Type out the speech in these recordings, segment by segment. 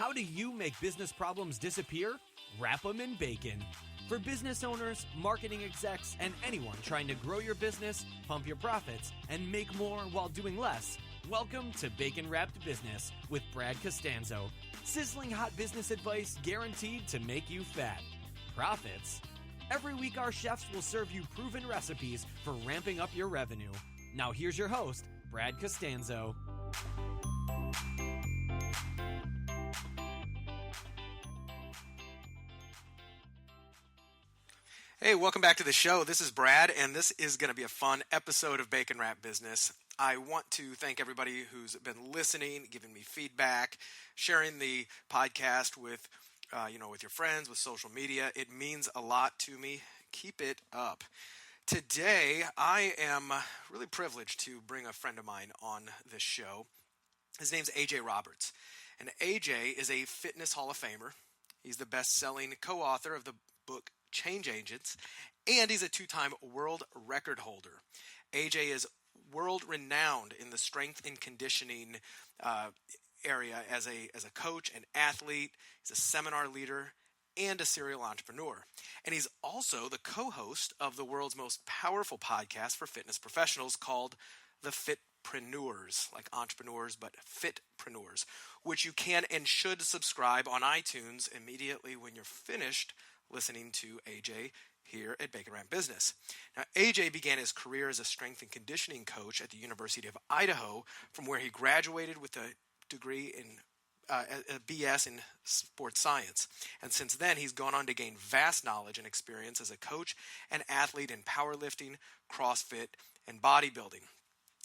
How do you make business problems disappear? Wrap them in bacon. For business owners, marketing execs, and anyone trying to grow your business, pump your profits, and make more while doing less, welcome to Bacon Wrapped Business with Brad Costanzo. Sizzling hot business advice guaranteed to make you fat. Profits? Every week our chefs will serve you proven recipes for ramping up your revenue. Now here's your host, Brad Costanzo. Hey, welcome back to the show. This is Brad, and this is going to be a fun episode of Bacon Wrap Business. I want to thank everybody who's been listening, giving me feedback, sharing the podcast with, with your friends, with social media. It means a lot to me. Keep it up. Today, I am really privileged to bring a friend of mine on this show. His name's AJ Roberts, and AJ is a fitness Hall of Famer. He's the best-selling co-author of the book Change Agents, and he's a two-time world record holder. AJ is world-renowned in the strength and conditioning area as a coach, an athlete. He's a seminar leader and a serial entrepreneur. And he's also the co-host of the world's most powerful podcast for fitness professionals called The Fitpreneurs, like entrepreneurs, but fitpreneurs, which you can and should subscribe on iTunes immediately when you're finished listening to AJ here at Bacon Wrap Business. Now, AJ began his career as a strength and conditioning coach at the University of Idaho, from where he graduated with a degree in a BS in sports science. And since then, he's gone on to gain vast knowledge and experience as a coach and athlete in powerlifting, CrossFit, and bodybuilding.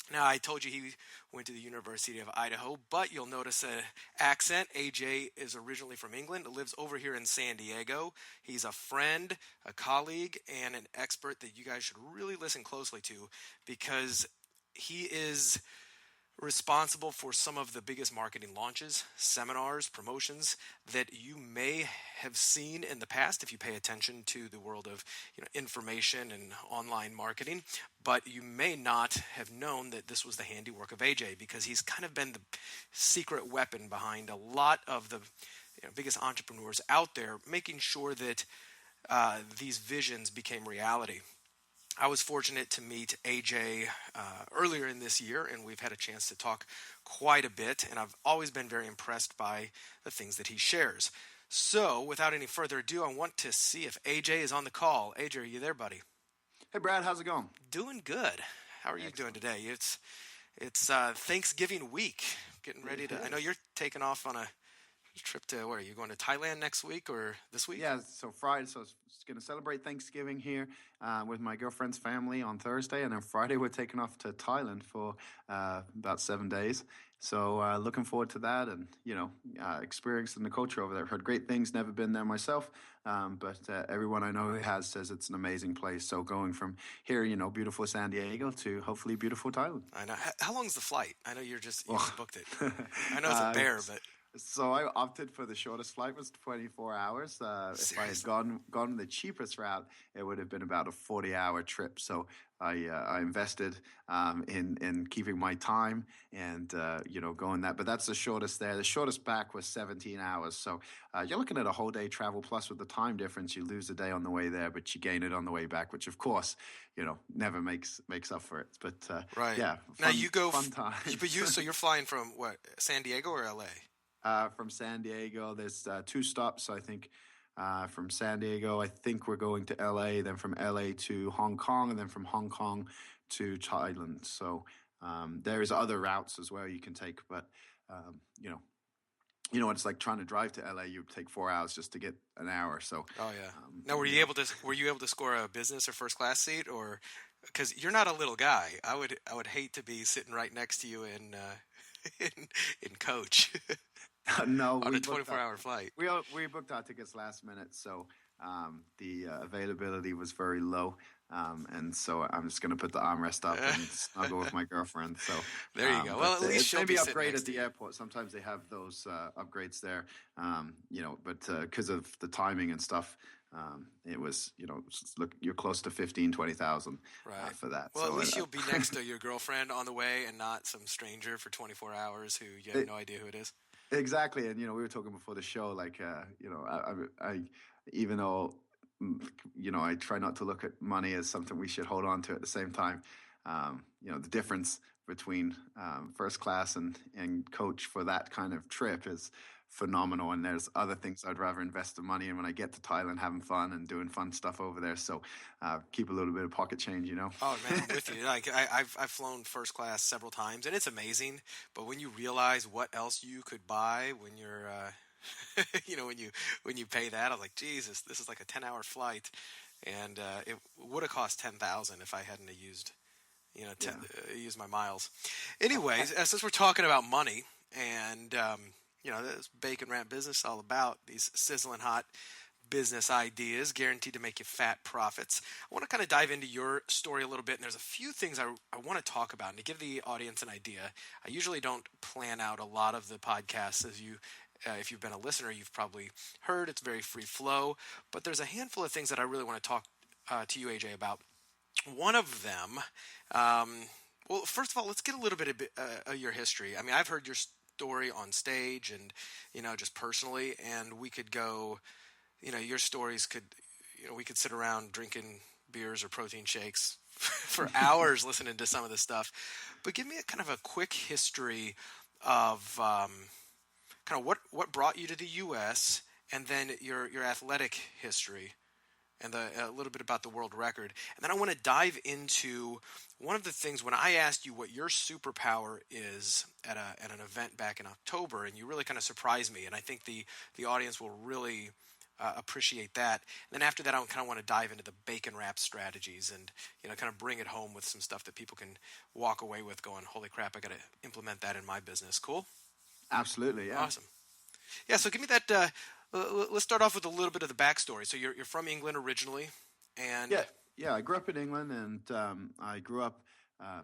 Now, I told you he went to the University of Idaho, but you'll notice an accent. AJ is originally from England, lives over here in San Diego. He's a friend, a colleague, and an expert that you guys should really listen closely to, because he is responsible for some of the biggest marketing launches, seminars, promotions that you may have seen in the past if you pay attention to the world of information and online marketing. But you may not have known that this was the handiwork of AJ, because he's kind of been the secret weapon behind a lot of the biggest entrepreneurs out there, making sure that these visions became reality. I was fortunate to meet AJ earlier in this year, and we've had a chance to talk quite a bit, and I've always been very impressed by the things that he shares. So, without any further ado, I want to see if AJ is on the call. AJ, are you there, buddy? Hey, Brad, how's it going? Doing good. How are you doing today? It's Thanksgiving week. Getting ready to. I know you're taking off on a trip to where? Are you going to Thailand next week or this week? Yeah, so Friday, so it's going to celebrate Thanksgiving here with my girlfriend's family on Thursday, and then Friday we're taking off to Thailand for about 7 days. So looking forward to that, and experiencing the culture over there. I've heard great things. Never been there myself, but everyone I know who has says it's an amazing place. So going from here, beautiful San Diego, to hopefully beautiful Thailand. I know. How long's the flight? I know you just booked it. I know it's a bear, but. So I opted for the shortest flight, was 24 hours. If I had gone the cheapest route, it would have been about a 40-hour trip. So I invested in keeping my time and going that. But that's the shortest there. The shortest back was 17 hours. So you're looking at a whole day travel. Plus, with the time difference, you lose a day on the way there, but you gain it on the way back, which of course never makes up for it. But right. Yeah. Now you go fun time. So you're flying from what? San Diego or LA? From San Diego, there's 2 stops. I think from San Diego, I think we're going to LA, then from LA to Hong Kong, and then from Hong Kong to Thailand. So there's other routes as well you can take, but it's like trying to drive to LA. You take 4 hours just to get an hour. So oh yeah. Now were you able to score a business or first class seat, or because you're not a little guy? I would hate to be sitting right next to you in coach. No, on a 24-hour flight. We booked our tickets last minute, so the availability was very low, and so I'm just going to put the armrest up and snuggle with my girlfriend. So there you go. Well, at least she'll maybe be upgrade at the you. airport. Sometimes they have those upgrades there, but because of the timing and stuff. It was, you're close to 20,000 right. For that. Well, so, at least you'll be next to your girlfriend on the way and not some stranger for 24 hours who you have no idea who it is. Exactly, and we were talking before the show. Like, I even though I try not to look at money as something we should hold on to. At the same time, the difference between first class and coach for that kind of trip is phenomenal. And there's other things I'd rather invest the money in when I get to Thailand, having fun and doing fun stuff over there. So keep a little bit of pocket change. Oh man, I'm with you. Like I've flown first class several times, and it's amazing. But when you realize what else you could buy when you're, when you pay that, I'm like, Jesus, this is like a 10-hour flight, and it would have cost 10,000 if I hadn't have used, used my miles. Anyways, since we're talking about money, and this bacon wrap business all about these sizzling hot business ideas guaranteed to make you fat profits. I want to kind of dive into your story a little bit, and there's a few things I want to talk about. And to give the audience an idea, I usually don't plan out a lot of the podcasts. If you've been a listener, you've probably heard it's very free flow, but there's a handful of things that I really want to talk to you, AJ, about. One of them, well, first of all, let's get a little bit of your history. I mean, I've heard your story on stage and, just personally, and we could go, your stories could, we could sit around drinking beers or protein shakes for hours listening to some of this stuff. But give me a kind of a quick history of kind of what brought you to the U.S. and then your athletic history and a little bit about the world record. And then I want to dive into one of the things when I asked you what your superpower is at an event back in October, and you really kind of surprised me. And I think the audience will really appreciate that. And then after that, I kind of want to dive into the bacon wrap strategies and kind of bring it home with some stuff that people can walk away with going, holy crap, I got to implement that in my business. Cool? Absolutely, yeah. Awesome. Yeah, so give me that. Let's start off with a little bit of the backstory. So you're from England originally, and yeah. I grew up in England, and I grew up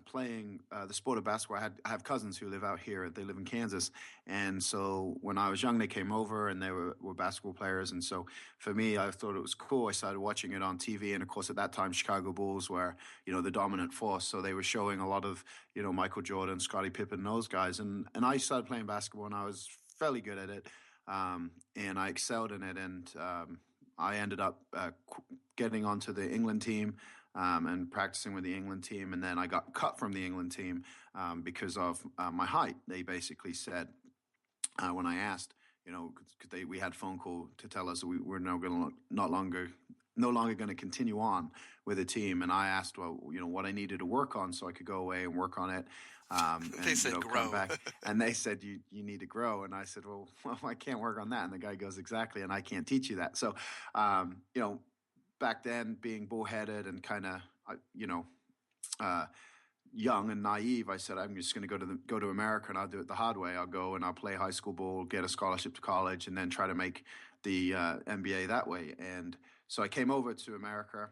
playing the sport of basketball. I have cousins who live out here. They live in Kansas, and so when I was young, they came over, and they were basketball players. And so for me, I thought it was cool. I started watching it on TV, and of course, at that time, Chicago Bulls were the dominant force. So they were showing a lot of Michael Jordan, Scottie Pippen, those guys, and I started playing basketball, and I was fairly good at it. And I excelled in it, and I ended up getting onto the England team and practicing with the England team, and then I got cut from the England team because of my height. They basically said when I asked, because we had a phone call to tell us that we were no longer going to continue on with the team, and I asked, well, what I needed to work on so I could go away and work on it. They said grow. Come back. And they said, you need to grow. And I said, well, I can't work on that. And the guy goes, exactly. And I can't teach you that. So, back then being bullheaded and kind of, young and naive, I said, I'm just going to go to America and I'll do it the hard way. I'll go and I'll play high school ball, get a scholarship to college, and then try to make the NBA that way. And so I came over to America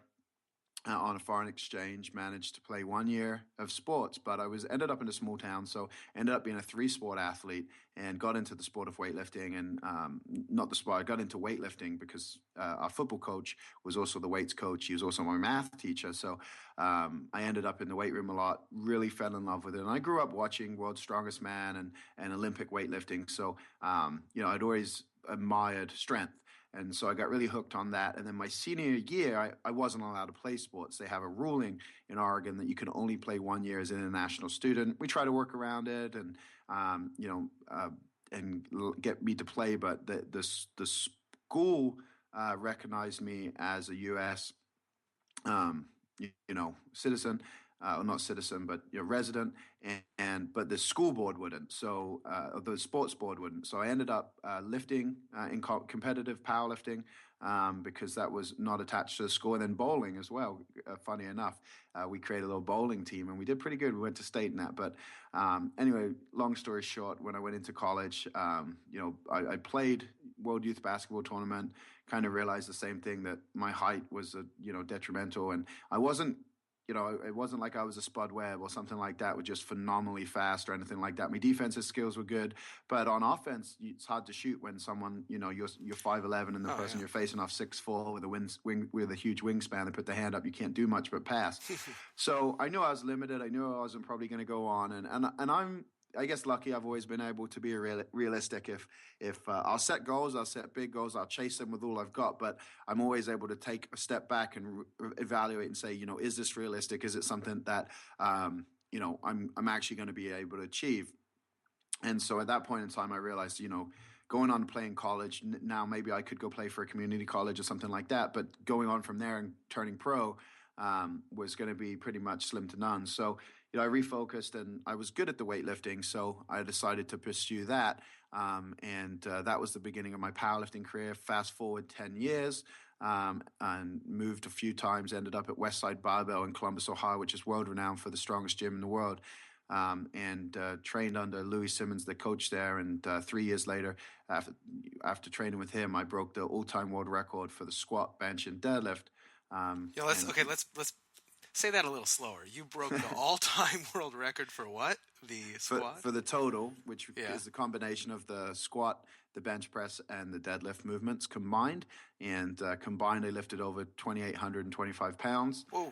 on a foreign exchange, managed to play 1 year of sports, but I ended up in a small town, so ended up being a 3-sport athlete and got into the sport of weightlifting. And I got into weightlifting because our football coach was also the weights coach. He was also my math teacher. So I ended up in the weight room a lot, really fell in love with it. And I grew up watching World's Strongest Man and Olympic weightlifting. So, I'd always admired strength. And so I got really hooked on that. And then my senior year, I wasn't allowed to play sports. They have a ruling in Oregon that you can only play 1 year as an international student. We try to work around it and, and get me to play. But the school recognized me as a U.S. Citizen. Not citizen, but resident, but the school board wouldn't. So the sports board wouldn't. So I ended up lifting in competitive powerlifting because that was not attached to the school, and then bowling as well. Funny enough, we created a little bowling team, and we did pretty good. We went to state in that. But anyway, long story short, when I went into college, I played World Youth Basketball Tournament. Kind of realized the same thing, that my height was detrimental, and I wasn't. It wasn't like I was a Spud Webb or something like that, was just phenomenally fast or anything like that. My defensive skills were good, but on offense, it's hard to shoot when someone, you're 5'11", and the person you're facing off 6'4" with a huge wingspan. They put the hand up, you can't do much but pass. So I knew I was limited. I knew I wasn't probably going to go on, and I'm I guess lucky. I've always been able to be realistic. If I'll set goals, I'll set big goals, I'll chase them with all I've got. But I'm always able to take a step back and evaluate and say, is this realistic? Is it something that I'm actually going to be able to achieve? And so at that point in time, I realized, going on to play in college, now maybe I could go play for a community college or something like that. But going on from there and turning pro was going to be pretty much slim to none. So, I refocused, and I was good at the weightlifting, so I decided to pursue that. And that was the beginning of my powerlifting career. Fast forward 10 years. And moved a few times, ended up at Westside Barbell in Columbus, Ohio, which is world renowned for the strongest gym in the world. And trained under Louis Simmons, the coach there. And 3 years later, after training with him, I broke the all-time world record for the squat, bench, and deadlift. Let's say that a little slower. You broke the all-time world record for what? The squat? For the total, which is the combination of the squat, the bench press, and the deadlift movements combined. And combined, I lifted over 2,825 pounds. Whoa.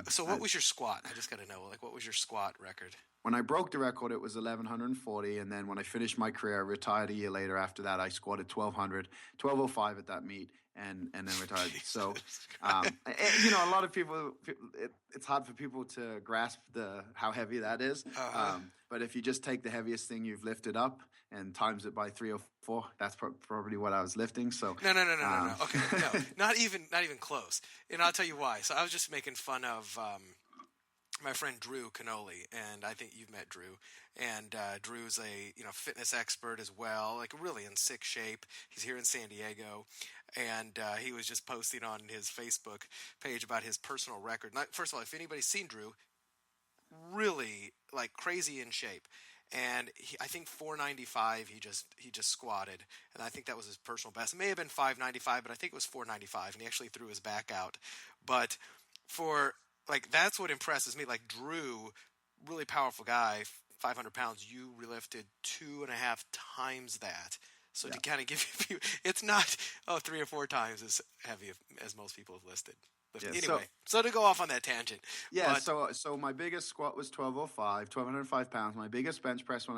So what was your squat? I just got to know, what was your squat record? When I broke the record, it was 1,140. And then when I finished my career, I retired a year later. After that, I squatted 1,205 at that meet. And then retired. So, a lot of people, it's hard for people to grasp how heavy that is. But if you just take the heaviest thing you've lifted up and times it by 3 or 4, that's probably what I was lifting. So no. Okay, no, not even close. And I'll tell you why. So I was just making fun of my friend Drew Canoli, and I think you've met Drew. And Drew's a fitness expert as well, really in sick shape. He's here in San Diego, and he was just posting on his Facebook page about his personal record. First of all, if anybody's seen Drew, really crazy in shape. And I think 495 he just squatted, and I think that was his personal best. It may have been 595, but I think it was 495, and he actually threw his back out. But that's what impresses me. Drew, really powerful guy, 500 pounds. You relifted 2.5 times that. So to kind of give you, it's not 3 or 4 times as heavy as most people have listed. Yeah, anyway, so to go off on that tangent. Yeah. So my biggest squat was 1,205 pounds. My biggest bench press when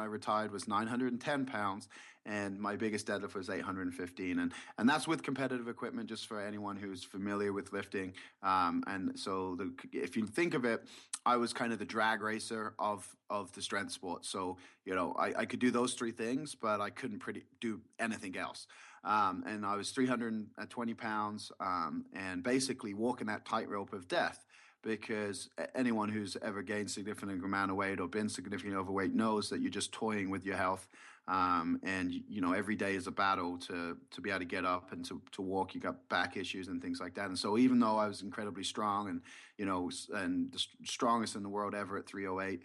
I retired was 910 pounds, and my biggest deadlift was 815. And that's with competitive equipment, just for anyone who's familiar with lifting. And so if you think of it, I was kind of the drag racer of the strength sport. So I could do those 3 things, but I couldn't do anything else. And I was 320 pounds, and basically walking that tightrope of death, because anyone who's ever gained significant amount of weight or been significantly overweight knows that you're just toying with your health. And every day is a battle to be able to get up and to walk. You got back issues and things like that. And so even though I was incredibly strong and the strongest in the world ever at 308,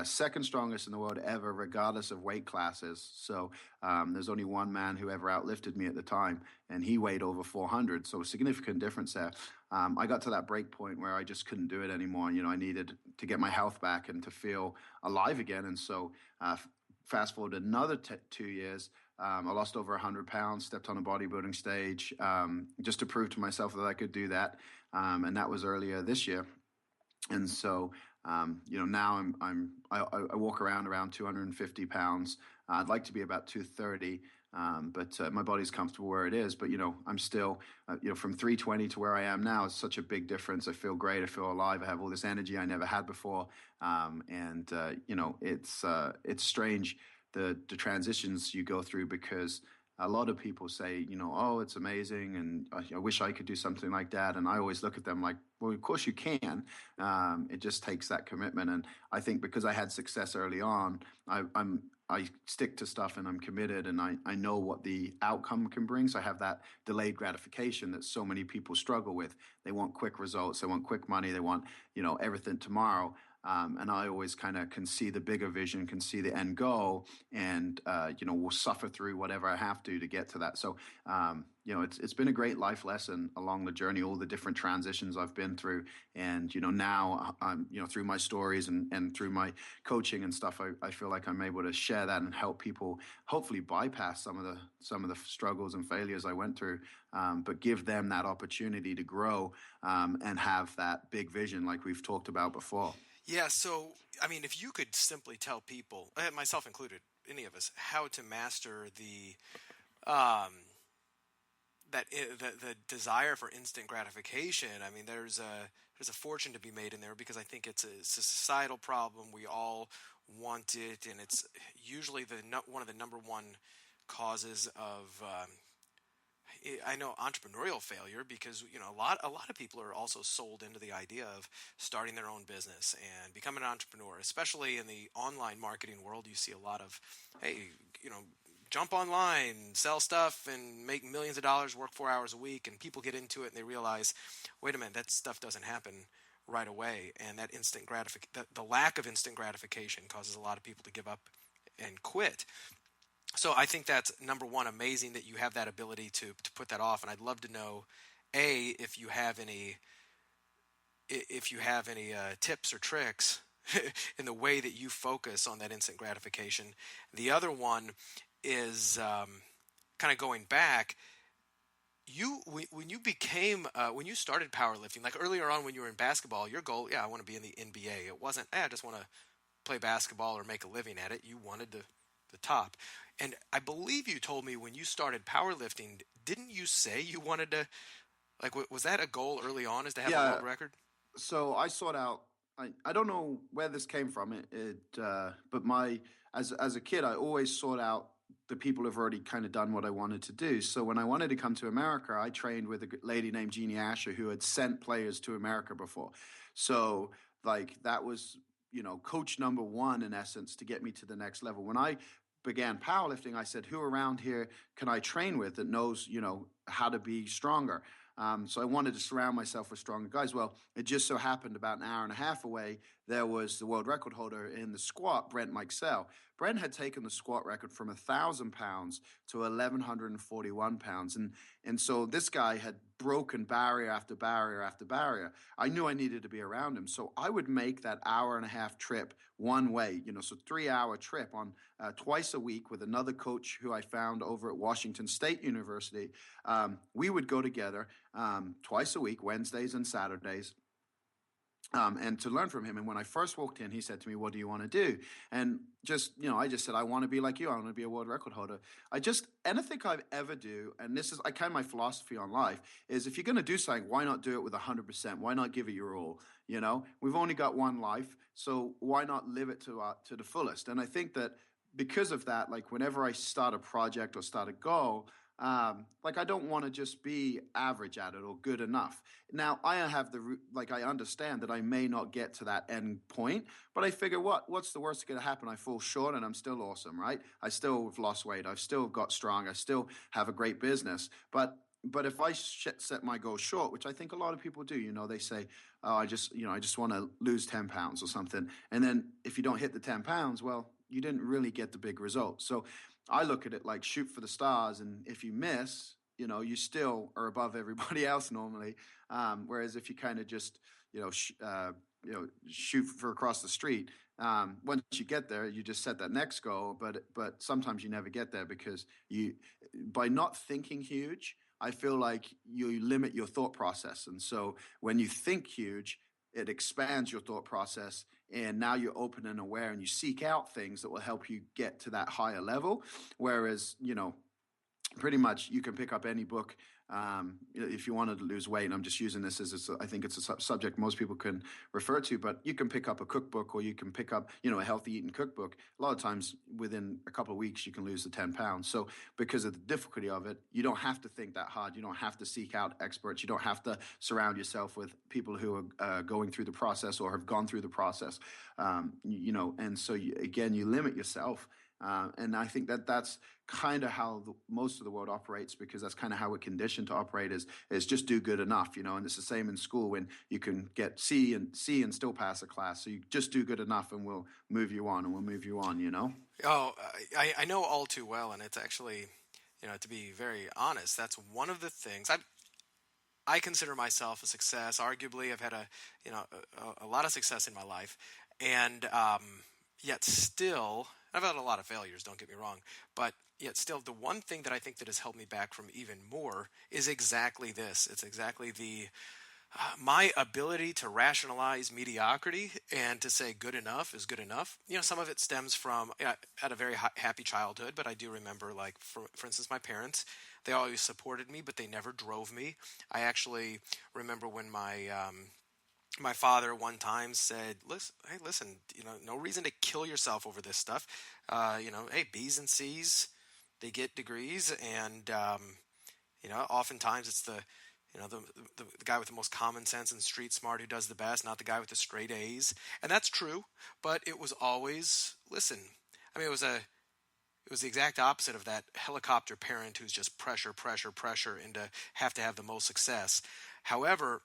second strongest in the world ever, regardless of weight classes. So there's only one man who ever outlifted me at the time, and he weighed over 400. So a significant difference there. I got to that break point where I just couldn't do it anymore. I needed to get my health back and to feel alive again. And so fast forward another 2 years, I lost over 100 pounds, stepped on a bodybuilding stage, just to prove to myself that I could do that. And that was earlier this year. And so, now I walk around 250 pounds. I'd like to be about 230. But my body's comfortable where it is. But, I'm still, from 320 to where I am now is such a big difference. I feel great. I feel alive. I have all this energy I never had before. It's strange the transitions you go through, because a lot of people say, oh, it's amazing, and I wish I could do something like that. And I always look at them like, well, of course you can. It just takes that commitment. And I think because I had success early on, I stick to stuff, and I'm committed, and I know what the outcome can bring. So I have that delayed gratification that so many people struggle with. They want quick results. They want quick money. They want, everything tomorrow. And I always kind of can see the bigger vision, can see the end goal, and, will suffer through whatever I have to get to that. So, it's been a great life lesson along the journey, all the different transitions I've been through. And, now I'm, through my stories and through my coaching and stuff, I feel like I'm able to share that and help people hopefully bypass some of the struggles and failures I went through, but give them that opportunity to grow, and have that big vision like we've talked about before. Yeah, so I mean, if you could simply tell people, myself included, any of us, how to master um, the desire for instant gratification. I mean, there's a fortune to be made in there because I think it's a societal problem. We all want it, and it's usually one of the number one causes of I know entrepreneurial failure because a lot of people are also sold into the idea of starting their own business and becoming an entrepreneur, especially in the online marketing world. You see a lot of, hey, jump online, sell stuff, and make millions of dollars, work 4 hours a week, and people get into it and they realize, wait a minute, that stuff doesn't happen right away, and that the lack of instant gratification causes a lot of people to give up and quit. So I think that's number one, amazing that you have that ability to put that off. And I'd love to know, if you have any tips or tricks in the way that you focus on that instant gratification. The other one is kind of going back. When you started powerlifting, like earlier on when you were in basketball, your goal, I want to be in the NBA. It wasn't, I just want to play basketball or make a living at it. You wanted the top. And I believe you told me when you started powerlifting, didn't you say you wanted to, like, was that a goal early on, is to have a world record? So I sought out. I don't know where this came from. But as a kid, I always sought out the people who've already kind of done what I wanted to do. So when I wanted to come to America, I trained with a lady named Jeannie Asher who had sent players to America before. So like that was coach number one in essence to get me to the next level. When I began powerlifting, I said, who around here can I train with that knows, how to be stronger? So I wanted to surround myself with stronger guys. Well, it just so happened about an hour and a half away, there was the world record holder in the squat, Brent Mikesell. Brent had taken the squat record from 1,000 pounds to 1,141 pounds. And so this guy had broken barrier after barrier after barrier. I knew I needed to be around him. So I would make that hour and a half trip one way, so 3-hour trip on twice a week with another coach who I found over at Washington State University. We would go together twice a week, Wednesdays and Saturdays. And to learn from him. And when I first walked in, he said to me, what do you want to do? And I just said, I want to be like you. I want to be a world record holder. Anything I've ever do, and this is kind of my philosophy on life, is if you're going to do something, why not do it with 100%? Why not give it your all? We've only got one life, so why not live it to the fullest? And I think that because of that, like whenever I start a project or start a goal, I don't want to just be average at it or good enough. Now I understand that I may not get to that end point, but I figure what's the worst that's going to happen? I fall short and I'm still awesome, right? I still have lost weight. I've still got strong. I still have a great business. But if I set my goal short, which I think a lot of people do, they say, oh, I just want to lose 10 pounds or something. And then if you don't hit the 10 pounds, well, you didn't really get the big result. So I look at it like shoot for the stars, and if you miss, you still are above everybody else normally. Whereas if you kind of just, shoot for across the street, once you get there, you just set that next goal. But sometimes you never get there because by not thinking huge, I feel like you limit your thought process. And so when you think huge, it expands your thought process, and now you're open and aware, and you seek out things that will help you get to that higher level. Whereas, pretty much you can pick up any book if you wanted to lose weight. And I'm just using this as I think it's a subject most people can refer to, but you can pick up a cookbook, or you can pick up, a healthy eating cookbook. A lot of times within a couple of weeks, you can lose the 10 pounds. So because of the difficulty of it, you don't have to think that hard. You don't have to seek out experts. You don't have to surround yourself with people who are going through the process or have gone through the process. And so you limit yourself. And I think that's kind of how most of the world operates, because that's kind of how we're conditioned to operate is just do good enough, and it's the same in school when you can get C and still pass a class. So you just do good enough and we'll move you on. Oh, I know all too well. And it's actually, to be very honest, that's one of the things I consider myself a success. Arguably, I've had a lot of success in my life, and yet still, I've had a lot of failures, don't get me wrong, but yet still the one thing that I think that has held me back from even more is exactly this. It's exactly my ability to rationalize mediocrity and to say good enough is good enough. Some of it stems from I had a very happy childhood, but I do remember, like, for instance, my parents, they always supported me, but they never drove me. I actually remember when my father one time said, "Listen, hey, listen, no reason to kill yourself over this stuff. Hey, B's and C's, they get degrees, and oftentimes it's the guy with the most common sense and street smart who does the best, not the guy with the straight A's." And that's true, but it was always, listen. I mean, it was the exact opposite of that helicopter parent who's just pressure, pressure, pressure, and to have the most success. However,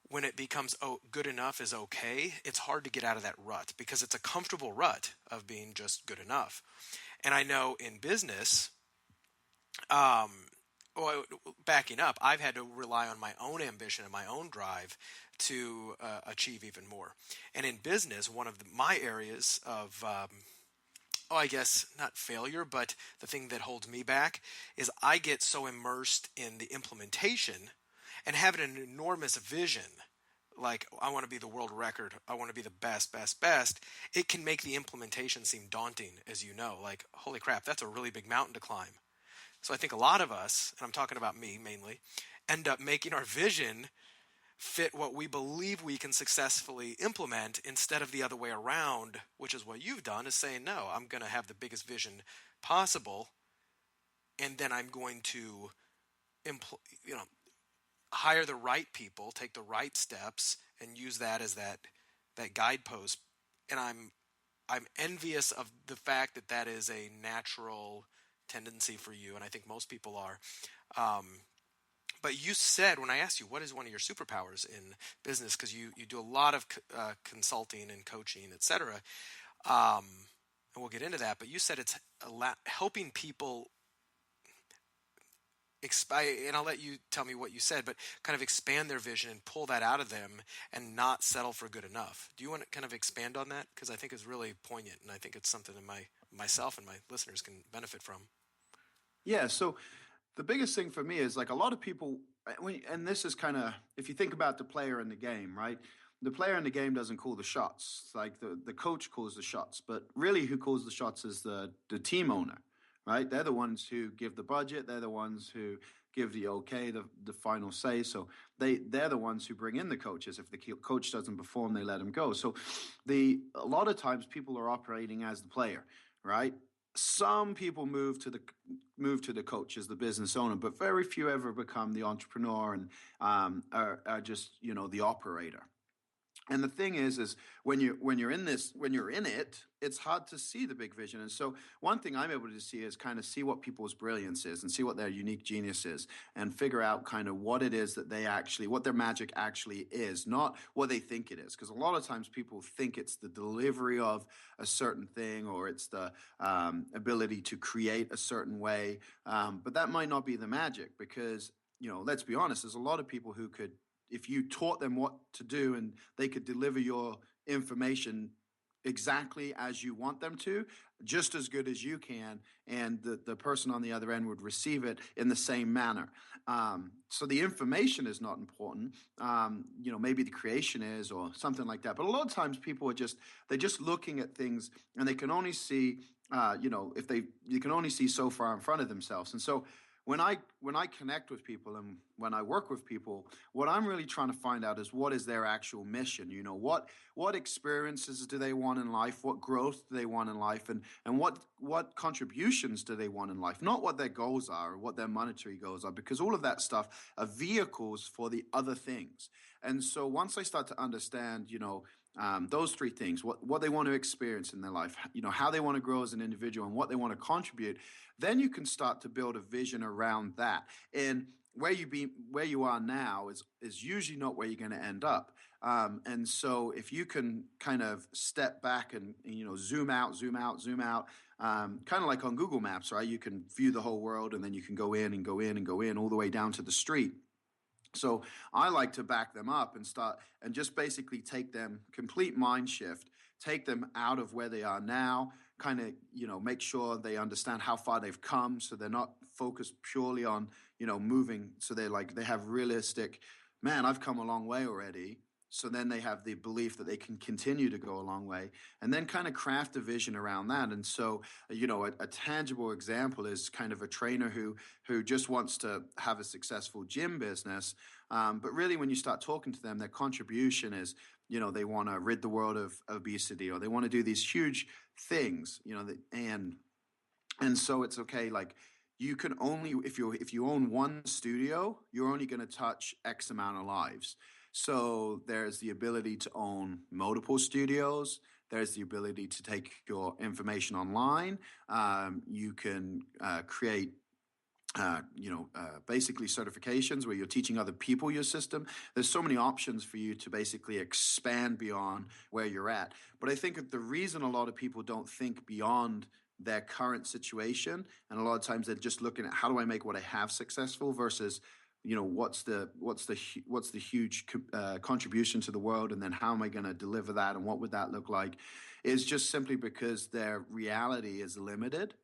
when it becomes, good enough is okay, it's hard to get out of that rut because it's a comfortable rut of being just good enough. And I know in business, backing up, I've had to rely on my own ambition and my own drive to achieve even more. And in business, one of my areas of, I guess not failure, but the thing that holds me back is I get so immersed in the implementation and having an enormous vision. Like, I want to be the world record. I want to be the best, best, best. It can make the implementation seem daunting, as you know. Like, holy crap, that's a really big mountain to climb. So I think a lot of us, and I'm talking about me mainly, end up making our vision fit what we believe we can successfully implement instead of the other way around, which is what you've done, is saying, no, I'm going to have the biggest vision possible, and then I'm going to hire the right people, take the right steps, and use that as that guidepost. And I'm envious of the fact that is a natural tendency for you, and I think most people are. But you said, when I asked you, what is one of your superpowers in business, because you do a lot of consulting and coaching, etc. And we'll get into that, but you said it's helping people and I'll let you tell me what you said, but kind of expand their vision and pull that out of them and not settle for good enough. Do you want to kind of expand on that? Because I think it's really poignant, and I think it's something that myself and my listeners can benefit from. Yeah, so the biggest thing for me is, like, a lot of people, and this is kind of, if you think about the player in the game, right? The player in the game doesn't call the shots. It's like the coach calls the shots, but really who calls the shots is the team owner, right? They're the ones who give the budget. They're the ones who give the okay, the final say. So they're the ones who bring in the coaches. If the coach doesn't perform, they let him go. So a lot of times people are operating as the player, right? Some people move to the coach as the business owner, but very few ever become the entrepreneur and are just the operator. And the thing is when you're in it, it's hard to see the big vision. And so one thing I'm able to see is kind of see what people's brilliance is and see what their unique genius is and figure out kind of what it is that what their magic actually is, not what they think it is. Because a lot of times people think it's the delivery of a certain thing, or it's the ability to create a certain way. But that might not be the magic, because, let's be honest, there's a lot of people who could, if you taught them what to do and they could deliver your information exactly as you want them to, just as good as you can, and the person on the other end would receive it in the same manner. So the information is not important. Maybe the creation is, or something like that. But a lot of times people they're just looking at things, and they can only see, you can only see so far in front of themselves. And so when I connect with people and when I work with people, what I'm really trying to find out is, what is their actual mission? What experiences do they want in life? What growth do they want in life? And what contributions do they want in life? Not what their goals are or what their monetary goals are, because all of that stuff are vehicles for the other things. And so once I start to understand, those three things, what they want to experience in their life, how they want to grow as an individual, and what they want to contribute, then you can start to build a vision around that. And where you are now is usually not where you're going to end up. And so if you can kind of step back and zoom out, kind of like on Google Maps, right? You can view the whole world, and then you can go in and go in and go in all the way down to the street. So I like to back them up and start and just basically take them, complete mind shift, take them out of where they are now, kind of, make sure they understand how far they've come, so they're not focused purely on, moving. So they have realistic man, I've come a long way already. So then they have the belief that they can continue to go a long way, and then kind of craft a vision around that. And so, a tangible example is kind of a trainer who just wants to have a successful gym business. But really, when you start talking to them, their contribution is, they want to rid the world of obesity, or they want to do these huge things, and so it's okay. Like, you can only, if you own one studio, you're only going to touch X amount of lives. So there's the ability to own multiple studios. There's the ability to take your information online. You can create basically certifications where you're teaching other people your system. There's so many options for you to basically expand beyond where you're at. But I think that the reason a lot of people don't think beyond their current situation, and a lot of times they're just looking at, how do I make what I have successful versus, what's the huge contribution to the world, and then how am I going to deliver that, and what would that look like, is just simply because their reality is limited,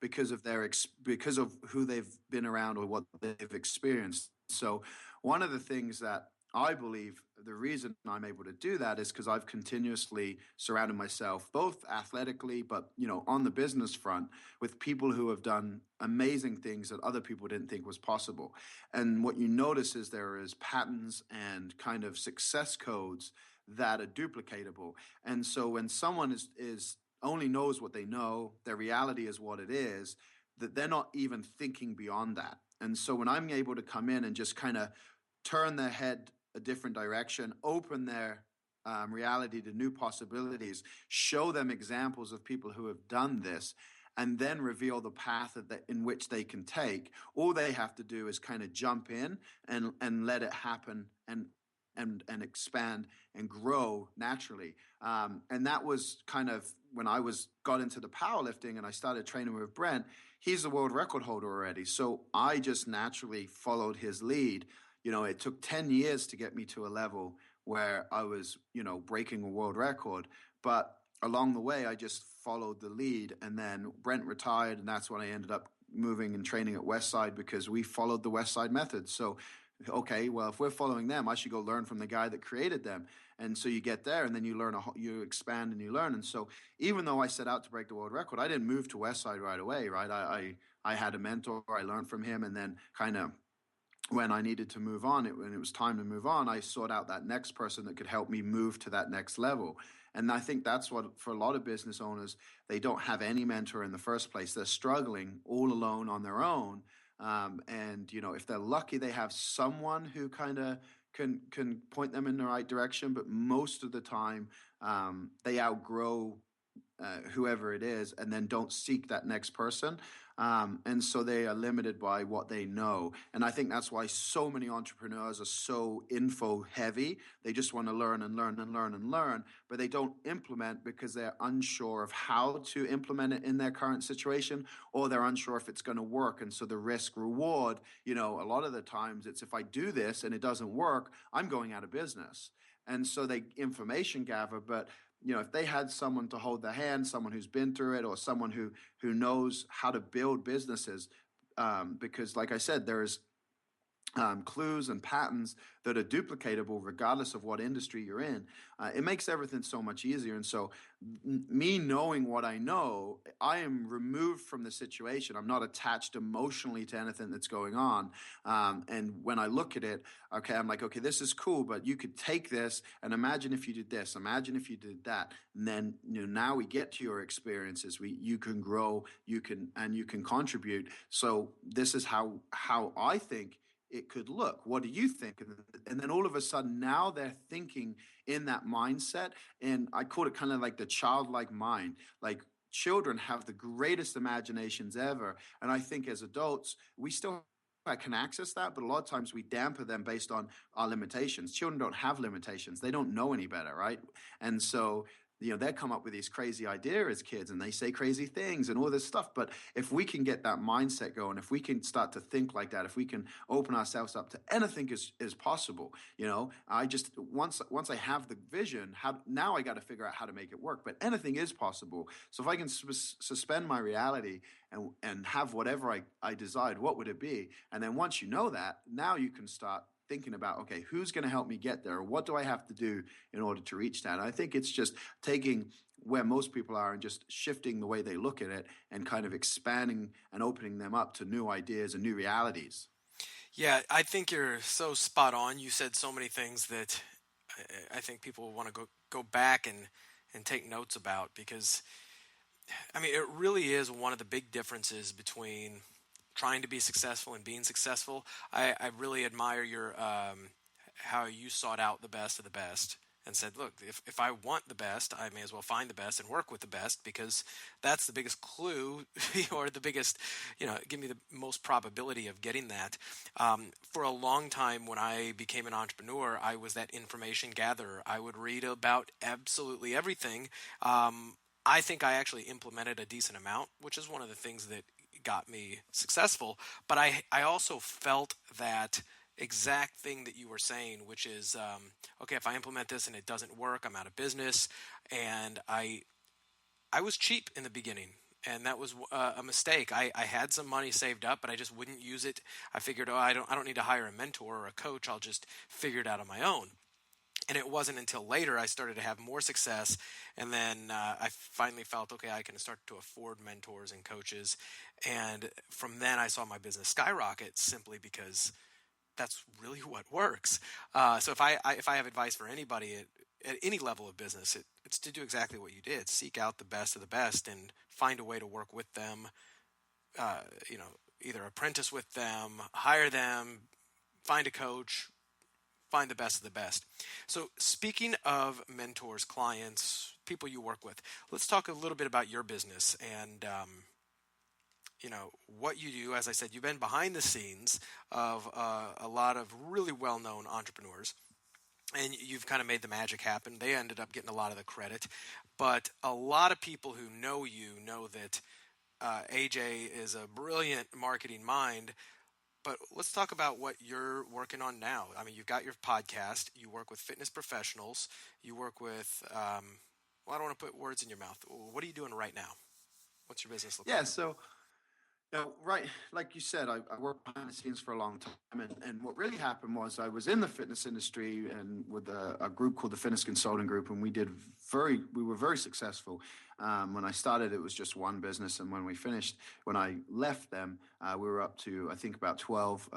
because of who they've been around or what they've experienced. So one of the things that I believe the reason I'm able to do that is because I've continuously surrounded myself, both athletically, but on the business front, with people who have done amazing things that other people didn't think was possible. And what you notice is there is patterns and kind of success codes that are duplicatable. And so when someone is only knows what they know, their reality is what it is, that they're not even thinking beyond that. And so when I'm able to come in and just kind of turn their head a different direction, open their reality to new possibilities, show them examples of people who have done this, and then reveal the path in which they can take. All they have to do is kind of jump in and let it happen and expand and grow naturally. And that was kind of when I got into the powerlifting and I started training with Brent. He's the world record holder already. So I just naturally followed his lead. It took 10 years to get me to a level where I was, breaking a world record. But along the way, I just followed the lead. And then Brent retired, and that's when I ended up moving and training at Westside, because we followed the Westside method. So, okay, well, if we're following them, I should go learn from the guy that created them. And so you get there, and then you learn, you expand and you learn. And so even though I set out to break the world record, I didn't move to Westside right away, right? I had a mentor, I learned from him, and then kind of when I needed to move on, when it was time to move on, I sought out that next person that could help me move to that next level. And I think that's what, for a lot of business owners, they don't have any mentor in the first place. They're struggling all alone on their own. And, if they're lucky, they have someone who kind of can point them in the right direction. But most of the time, they outgrow whoever it is, and then don't seek that next person. And so they are limited by what they know. And I think that's why so many entrepreneurs are so info heavy. They just want to learn and learn and learn and learn, but they don't implement because they're unsure of how to implement it in their current situation, or they're unsure if it's going to work. And so the risk reward, a lot of the times it's, if I do this and it doesn't work, I'm going out of business. And so they information gather, but if they had someone to hold their hand, someone who's been through it, or someone who knows how to build businesses, because like I said, there's clues and patterns that are duplicatable regardless of what industry you're in. It makes everything so much easier. And so me knowing what I know, I am removed from the situation. I'm not attached emotionally to anything that's going on. And when I look at it, okay, I'm like, okay, this is cool, but you could take this and imagine if you did this, imagine if you did that. And then, now we get to your experiences. You can grow, you can contribute. So this is how I think it could look. What do you think? And then all of a sudden, now they're thinking in that mindset. And I call it kind of like the childlike mind. Like, children have the greatest imaginations ever. And I think as adults, we still can access that, but a lot of times we damper them based on our limitations. Children don't have limitations. They don't know any better, right? And so they come up with these crazy ideas as kids, and they say crazy things and all this stuff. But if we can get that mindset going, if we can start to think like that, if we can open ourselves up to anything is possible. I just, once I have the vision, now I got to figure out how to make it work. But anything is possible. So if I can suspend my reality and have whatever I desired, what would it be? And then once you know that, now you can start thinking about, okay, who's going to help me get there? What do I have to do in order to reach that? And I think it's just taking where most people are and just shifting the way they look at it and kind of expanding and opening them up to new ideas and new realities. Yeah, I think you're so spot on. You said so many things that I think people want to go back and take notes about, because I mean, it really is one of the big differences between trying to be successful and being successful. I really admire your how you sought out the best of the best and said, look, if I want the best, I may as well find the best and work with the best, because that's the biggest clue or the biggest, give me the most probability of getting that. For a long time, when I became an entrepreneur, I was that information gatherer. I would read about absolutely everything. I think I actually implemented a decent amount, which is one of the things that got me successful. But I also felt that exact thing that you were saying, which is, okay, if I implement this and it doesn't work, I'm out of business. And I was cheap in the beginning, and that was a mistake. I had some money saved up, but I just wouldn't use it. I figured, I don't need to hire a mentor or a coach. I'll just figure it out on my own. And it wasn't until later I started to have more success, and then I finally felt, okay, I can start to afford mentors and coaches. And from then I saw my business skyrocket, simply because that's really what works. So if I have advice for anybody at any level of business, it's to do exactly what you did. Seek out the best of the best and find a way to work with them. Either apprentice with them, hire them, find a coach, find the best of the best. So speaking of mentors, clients, people you work with, let's talk a little bit about your business and what you do. As I said, you've been behind the scenes of a lot of really well-known entrepreneurs, and you've kind of made the magic happen. They ended up getting a lot of the credit, but a lot of people who know you know that AJ is a brilliant marketing mind. But let's talk about what you're working on now. I mean, you've got your podcast. You work with fitness professionals. You work with, I don't want to put words in your mouth. What are you doing right now? What's your business look like? Yeah, so right, like you said, I worked behind the scenes for a long time, and what really happened was I was in the fitness industry and with a group called the Fitness Consulting Group, and we were very successful. When I started, it was just one business, and when I left them, we were up to, I think, about 12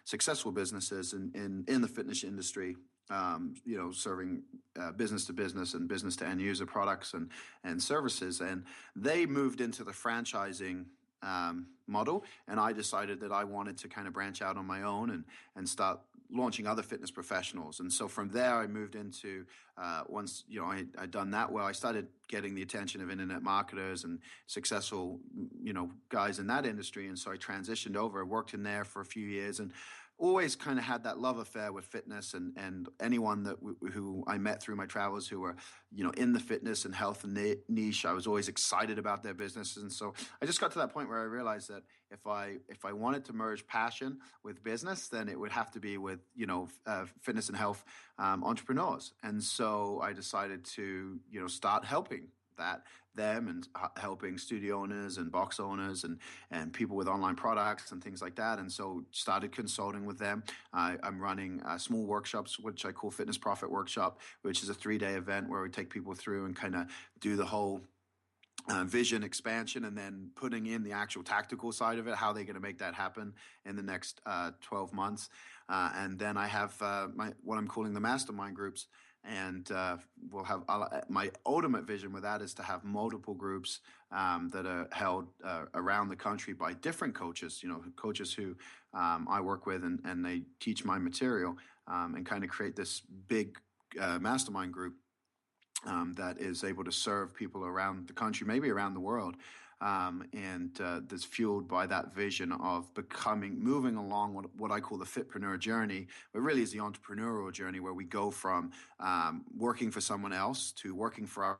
successful businesses in the fitness industry. Serving business to business and business to end user products and services, and they moved into the franchising model, and I decided that I wanted to kind of branch out on my own and start launching other fitness professionals. And so from there I moved into once I'd done that well, I started getting the attention of internet marketers and successful guys in that industry, and so I transitioned over, worked in there for a few years, and always kind of had that love affair with fitness, and anyone who I met through my travels who were, in the fitness and health niche, I was always excited about their businesses. And so I just got to that point where I realized that if I wanted to merge passion with business, then it would have to be with, fitness and health entrepreneurs. And so I decided to, start helping them and helping studio owners and box owners and people with online products and things like that. And so started consulting with them. I'm running small workshops, which I call Fitness Profit Workshop, which is a 3-day event where we take people through and kind of do the whole vision expansion, and then putting in the actual tactical side of it, how they're going to make that happen in the next 12 months. And then I have what I'm calling the mastermind groups. And my ultimate vision with that is to have multiple groups that are held around the country by different coaches, coaches who I work with, and they teach my material, and kind of create this big mastermind group that is able to serve people around the country, maybe around the world. And that's fueled by that vision of moving along what I call the fitpreneur journey, but really is the entrepreneurial journey, where we go from working for someone else to working for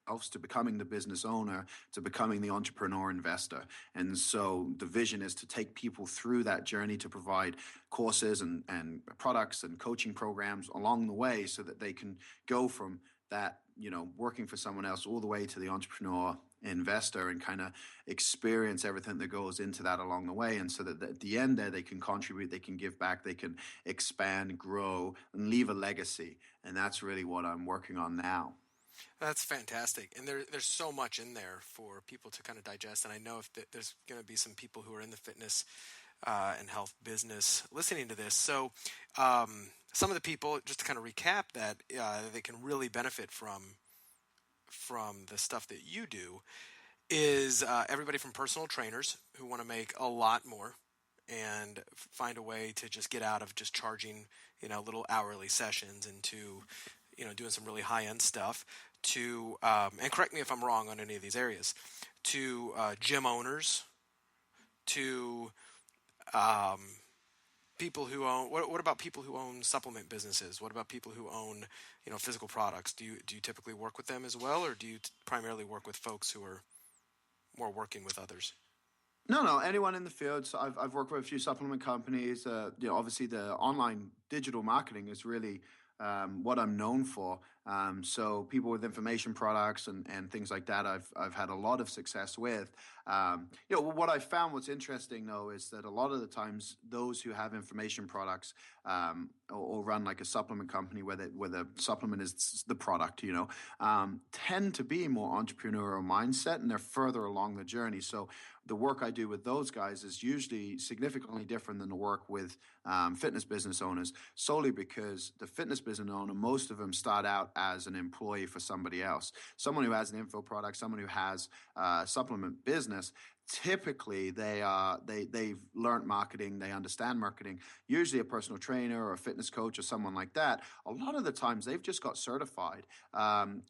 ourselves to becoming the business owner to becoming the entrepreneur investor. And so the vision is to take people through that journey, to provide courses and products and coaching programs along the way, so that they can go from that, working for someone else all the way to the entrepreneur investor and kind of experience everything that goes into that along the way. And so that at the end there, they can contribute, they can give back, they can expand, grow, and leave a legacy. And that's really what I'm working on now. That's fantastic. And there's so much in there for people to kind of digest. And I know there's going to be some people who are in the fitness and health business listening to this. So some of the people, just to kind of recap that, they can really benefit from the stuff that you do is everybody from personal trainers who want to make a lot more and find a way to just get out of just charging, little hourly sessions into, doing some really high-end stuff to, and correct me if I'm wrong on any of these areas, to gym owners, to people who own, what about people who own supplement businesses? What about people who own, physical products? Do you typically work with them as well, or do you primarily work with folks who are more working with others? No, anyone in the field. So I've worked with a few supplement companies. Obviously the online digital marketing is really what I'm known for. So people with information products and things like that, I've had a lot of success with. What I found what's interesting though is that a lot of the times those who have information products or run like a supplement company where the supplement is the product, tend to be more entrepreneurial mindset and they're further along the journey. So the work I do with those guys is usually significantly different than the work with fitness business owners, solely because the fitness business owner, most of them start out as an employee for somebody else. Someone who has an info product, someone who has a supplement business, typically they've learned marketing, they understand marketing. Usually a personal trainer or a fitness coach or someone like that, a lot of the times they've just got certified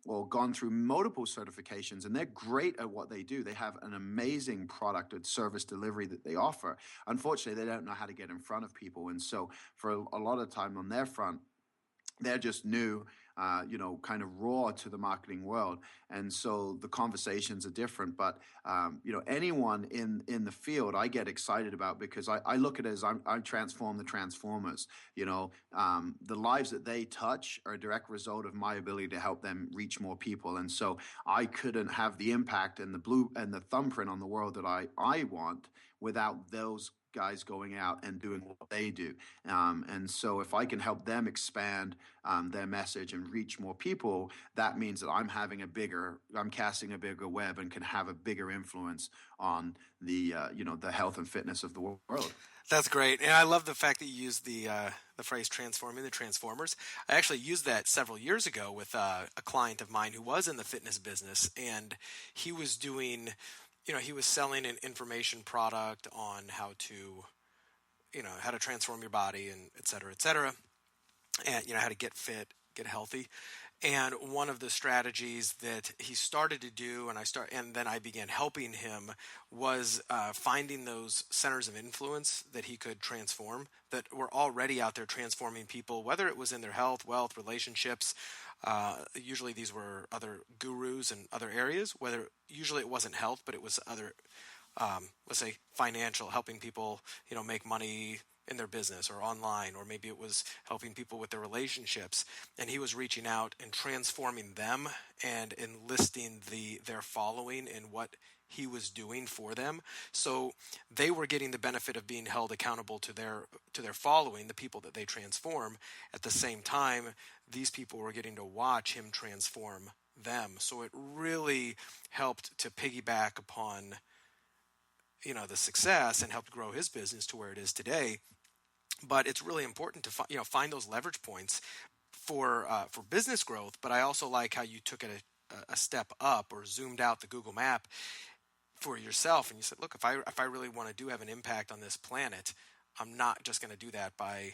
or gone through multiple certifications, and they're great at what they do. They have an amazing product and service delivery that they offer. Unfortunately, they don't know how to get in front of people, and so for a lot of time on their front, they're just new, kind of raw to the marketing world. And so the conversations are different. But, anyone in the field I get excited about because I look at it as I transform the transformers. The lives that they touch are a direct result of my ability to help them reach more people. And so I couldn't have the impact and the thumbprint on the world that I want without those guys going out and doing what they do. And so if I can help them expand their message and reach more people, that means that I'm casting a bigger web and can have a bigger influence on the health and fitness of the world. That's great. And I love the fact that you used the phrase transforming the transformers. I actually used that several years ago with a client of mine who was in the fitness business, and he was doing, he was selling an information product on how to transform your body and et cetera, and, how to get fit, get healthy. And one of the strategies that he started to do, and then I began helping him, was finding those centers of influence that he could transform, that were already out there transforming people, whether it was in their health, wealth, relationships. Usually these were other gurus in other areas, usually it wasn't health, but it was other, let's say financial, helping people, make money in their business or online, or maybe it was helping people with their relationships. And he was reaching out and transforming them and enlisting their following in what he was doing for them. So they were getting the benefit of being held accountable to their following, the people that they transform. At the same time, these people were getting to watch him transform them. So it really helped to piggyback upon the success and helped grow his business to where it is today. But it's really important to find those leverage points for business growth. But I also like how you took it a step up, or zoomed out the Google map for yourself, and you said, look, if I really want to have an impact on this planet, I'm not just going to do that by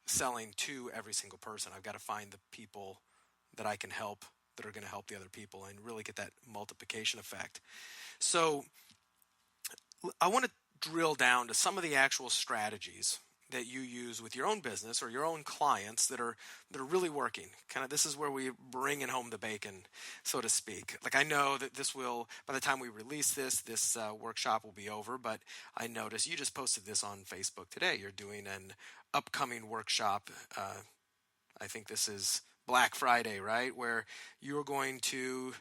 selling to every single person. I've got to find the people that I can help, that are going to help the other people, and really get that multiplication effect. So I want to drill down to some of the actual strategies that you use with your own business or your own clients that are really working. Kind of, this is where we bringing home the bacon, so to speak. Like, I know that this will, by the time we release this workshop will be over, but I noticed you just posted this on Facebook today. You're doing an upcoming workshop. I think this is Black Friday, right? Where you're going to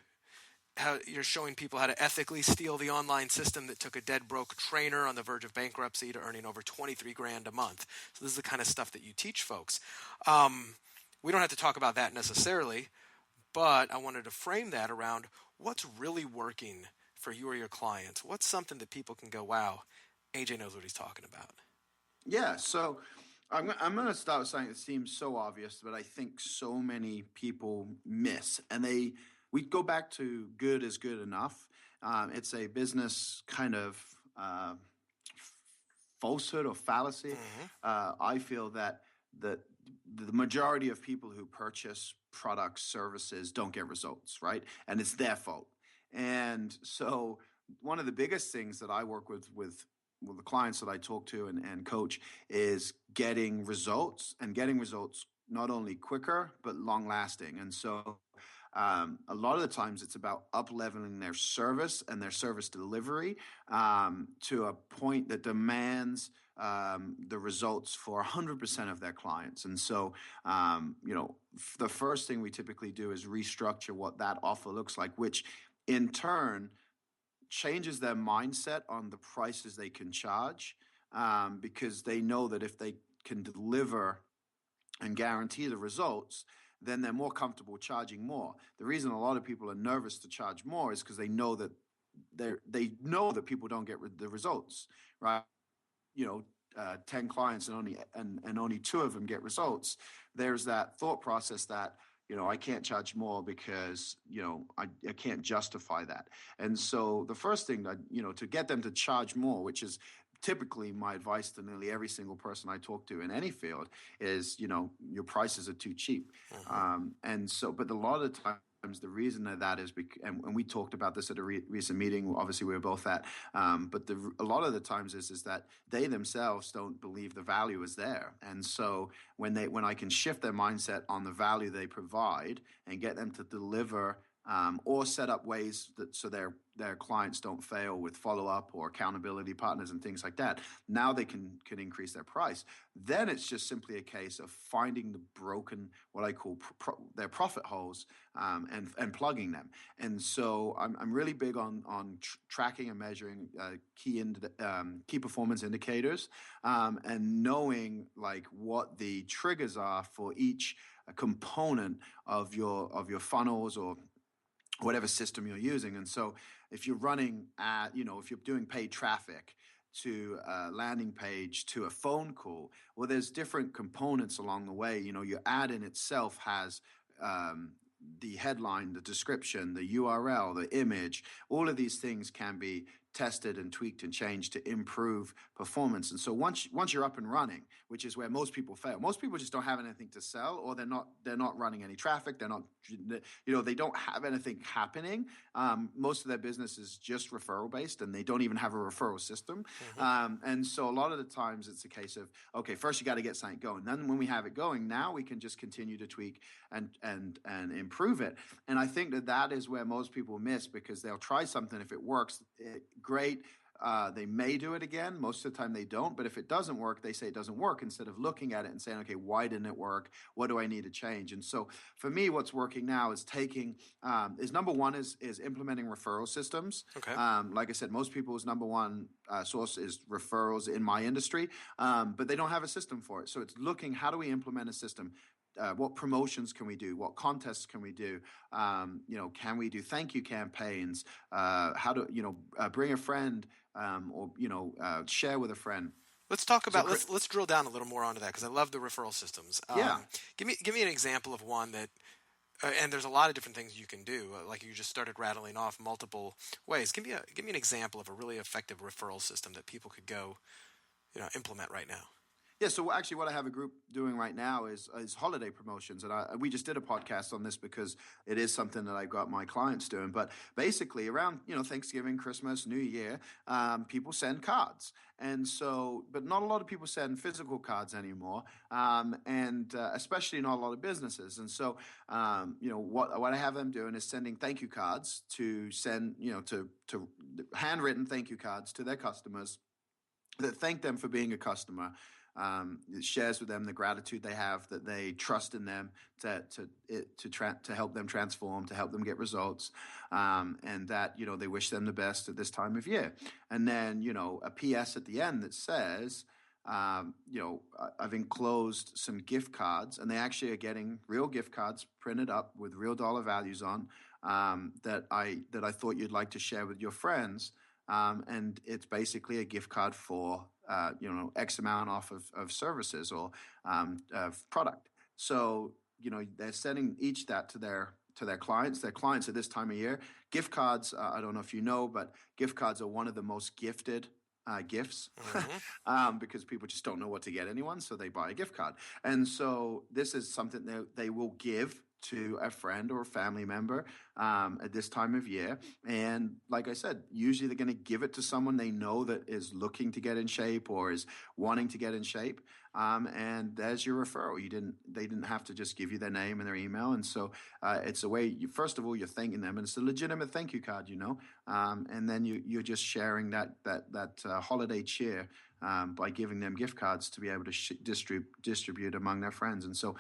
how you're showing people how to ethically steal the online system that took a dead broke trainer on the verge of bankruptcy to earning over 23 grand a month. So this is the kind of stuff that you teach folks. We don't have to talk about that necessarily, but I wanted to frame that around what's really working for you or your clients. What's something that people can go, wow, AJ knows what he's talking about. Yeah, so I'm going to start with something that seems so obvious, but I think so many people miss. And we go back to good is good enough. It's a business kind of falsehood or fallacy. I feel that the majority of people who purchase products, services don't get results, right? And it's their fault. And so one of the biggest things that I work with the clients that I talk to and coach is getting results not only quicker, but long lasting. And so a lot of the times it's about up leveling their service and their service delivery to a point that demands the results for 100% of their clients. And so, the first thing we typically do is restructure what that offer looks like, which in turn changes their mindset on the prices they can charge, because they know that if they can deliver and guarantee the results, then they're more comfortable charging more. The reason a lot of people are nervous to charge more is because they know that people don't get the results, right? 10 clients and only 2 of them get results. There's that thought process that I can't charge more because, I can't justify that. And so the first thing that, to get them to charge more, which is typically my advice to nearly every single person I talk to in any field, is, your prices are too cheap. And so, but a lot of the time, the reason that is, and we talked about this at a recent meeting, obviously we were both at, but a lot of the times is that they themselves don't believe the value is there. And so when I can shift their mindset on the value they provide and get them to deliver, or set up ways so their clients don't fail with follow-up or accountability partners and things like that, now they can increase their price. Then it's just simply a case of finding the broken, what I call their profit holes, and plugging them. And so I'm really big on tracking and measuring key performance indicators, and knowing like what the triggers are for each component of your funnels or whatever system you're using. And so if you're running if you're doing paid traffic to a landing page to a phone call, well, there's different components along the way. Your ad in itself has the headline, the description, the URL, the image. All of these things can be tested and tweaked and changed to improve performance. And so once you're up and running, which is where most people fail, most people just don't have anything to sell, or they're not running any traffic. They're not, they don't have anything happening. Most of their business is just referral based, and they don't even have a referral system. And so a lot of the times it's a case of, okay, first you got to get something going. Then when we have it going, now we can just continue to tweak and improve it. And I think that is where most people miss, because they'll try something. If it works, great. They may do it again. Most of the time they don't. But if it doesn't work, they say it doesn't work, instead of looking at it and saying, okay, why didn't it work? What do I need to change? And so for me, what's working now is number one is implementing referral systems. Okay. Like I said, most people's number one source is referrals in my industry, but they don't have a system for it. So it's looking, how do we implement a system? What promotions can we do? What contests can we do? Can we do thank you campaigns? How to, bring a friend, or share with a friend. Let's talk about. Let's drill down a little more onto that, because I love the referral systems. Give me an example of one that. And there's a lot of different things you can do. Like you just started rattling off multiple ways. Give me an example of a really effective referral system that people could go, implement right now. Yeah, so actually what I have a group doing right now is holiday promotions. And we just did a podcast on this because it is something that I've got my clients doing. But basically around, Thanksgiving, Christmas, New Year, people send cards. And so, but not a lot of people send physical cards anymore, and especially not a lot of businesses. And so, what I have them doing is sending thank you cards to send, to handwritten thank you cards to their customers that thank them for being a customer. shares with them the gratitude they have, that they trust in them to help them transform, to help them get results, and that they wish them the best at this time of year. And then a PS at the end that says, I've enclosed some gift cards, and they actually are getting real gift cards printed up with real dollar values on, that I thought you'd like to share with your friends. And it's basically a gift card for X amount off of services or of product. So they're sending each that to their clients. Their clients at this time of year, gift cards. I don't know if you know, but gift cards are one of the most gifted gifts, because people just don't know what to get anyone, so they buy a gift card. And so this is something that they will give to a friend or a family member at this time of year. And like I said, usually they're going to give it to someone they know that is looking to get in shape or is wanting to get in shape. And there's your referral. They didn't have to just give you their name and their email. And so it's a way, first of all, you're thanking them, and it's a legitimate thank you card, and then you're just sharing that holiday cheer by giving them gift cards to be able to distribute among their friends. And so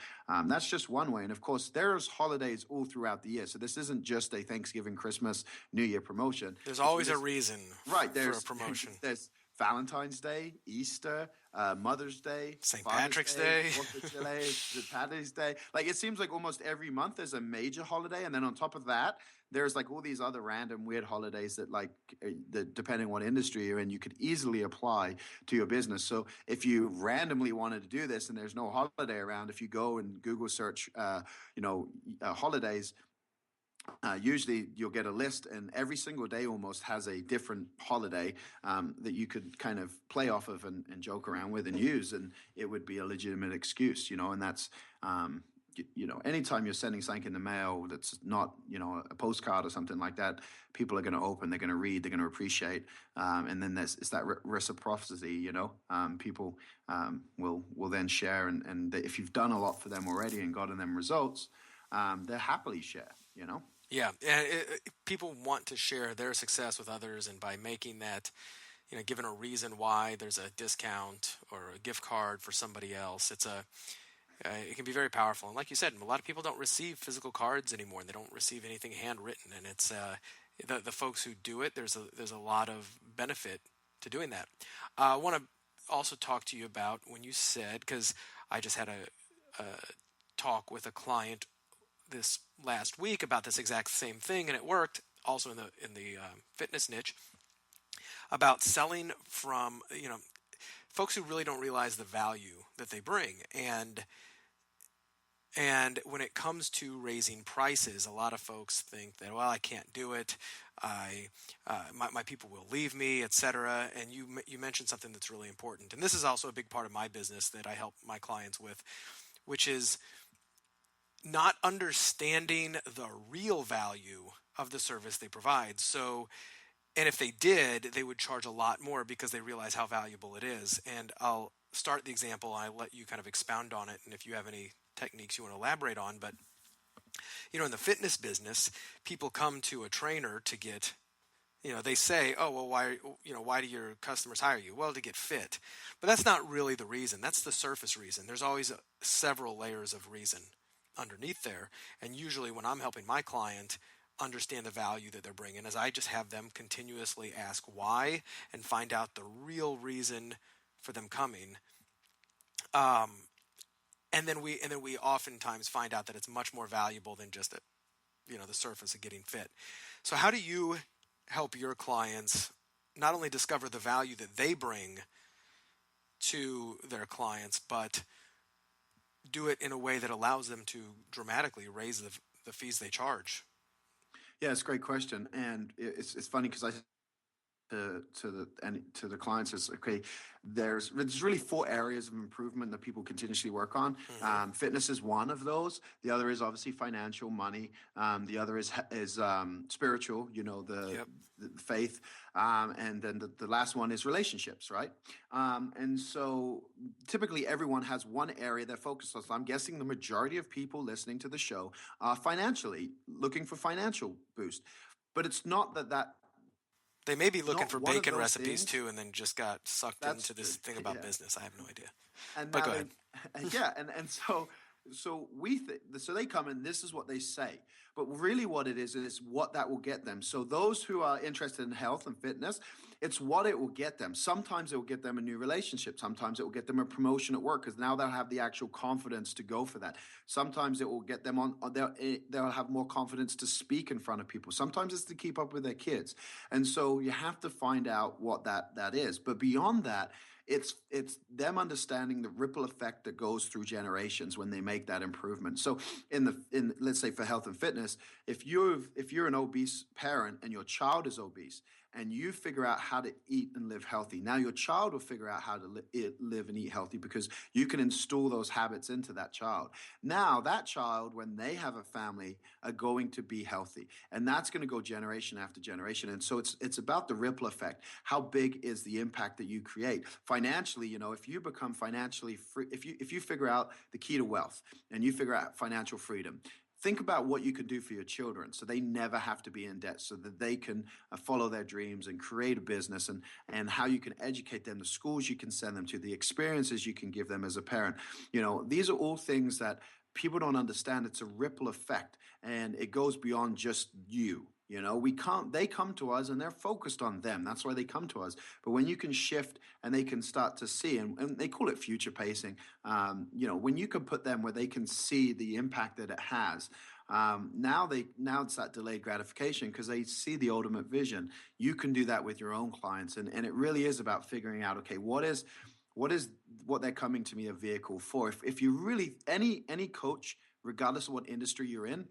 that's just one way. And of course, there's holidays all throughout the year. So this isn't just a Thanksgiving, Christmas, New Year promotion. There's always a reason for a promotion. There's Valentine's Day, Easter, Mother's Day, St. Patrick's Day, St. Patrick's Day. Like, it seems like almost every month there's a major holiday, and then on top of that, there's like all these other random weird holidays that depending on what industry you're in, you could easily apply to your business. So if you randomly wanted to do this and there's no holiday around, if you go and Google search, holidays. Usually you'll get a list, and every single day almost has a different holiday that you could kind of play off of and joke around with and use, and it would be a legitimate excuse, and that's anytime you're sending something in the mail that's not a postcard or something like that, people are going to open, they're going to read, they're going to appreciate, and then it's that reciprocity. People will then share, and if you've done a lot for them already and gotten them results, they'll happily share. Yeah, and people want to share their success with others, and by making that, given a reason why there's a discount or a gift card for somebody else, it can be very powerful. And like you said, a lot of people don't receive physical cards anymore, and they don't receive anything handwritten. And it's the folks who do it. There's a lot of benefit to doing that. I want to also talk to you about when you said, because I just had a talk with a client this last week about this exact same thing, and it worked also in the fitness niche, about selling from folks who really don't realize the value that they bring. And when it comes to raising prices, a lot of folks think that, well, I can't do it, my people will leave me, etc. And you mentioned something that's really important, and this is also a big part of my business that I help my clients with, which is not understanding the real value of the service they provide. So, and if they did, they would charge a lot more because they realize how valuable it is. And I'll start the example, and I'll let you kind of expound on it, and if you have any techniques you want to elaborate on. But, in the fitness business, people come to a trainer to get, they say, oh, well, why do your customers hire you? Well, to get fit. But that's not really the reason. That's the surface reason. There's always several layers of reason underneath there. And usually when I'm helping my client understand the value that they're bringing, is I just have them continuously ask why and find out the real reason for them coming. And then we oftentimes find out that it's much more valuable than just the surface of getting fit. So how do you help your clients not only discover the value that they bring to their clients, but do it in a way that allows them to dramatically raise the fees they charge? Yeah, it's a great question, and it's funny because I to the clients is, okay, there's really 4 areas of improvement that people continuously work on. Fitness is one of those. The other is obviously financial, money. The other is spiritual, the faith. And then the last one is relationships, right? And so typically everyone has one area they're focused on. So I'm guessing the majority of people listening to the show are financially looking for financial boost. But it's not that They may be looking not for one of bacon those recipes things. too, and then just got sucked That's into this true. thing about Yeah. business. I have no idea. And But now go ahead. so so they come and this is what they say, but really what it is what that will get them. So those who are interested in health and fitness, it's what it will get them. Sometimes it will get them a new relationship. Sometimes it will get them a promotion at work because now they'll have the actual confidence to go for that. Sometimes it will get them they'll have more confidence to speak in front of people. Sometimes it's to keep up with their kids. And so you have to find out what that is. But beyond that, it's them understanding the ripple effect that goes through generations when they make that improvement. So in let's say for health and fitness, if you're an obese parent and your child is obese and you figure out how to eat and live healthy, now your child will figure out how to live and eat healthy because you can install those habits into that child. Now that child, when they have a family, are going to be healthy, and that's going to go generation after generation. And so it's about the ripple effect. How big is the impact that you create financially? If you become financially free, if you figure out the key to wealth and you figure out financial freedom, think about what you can do for your children so they never have to be in debt, so that they can follow their dreams and create a business, and how you can educate them, the schools you can send them to, the experiences you can give them as a parent. These are all things that people don't understand. It's a ripple effect, and it goes beyond just you. They come to us and they're focused on them. That's why they come to us. But when you can shift and they can start to see, and they call it future pacing, when you can put them where they can see the impact that it has, now it's that delayed gratification because they see the ultimate vision. You can do that with your own clients. And it really is about figuring out, okay, what they're coming to me a vehicle for. If you really, any coach, regardless of what industry you're in,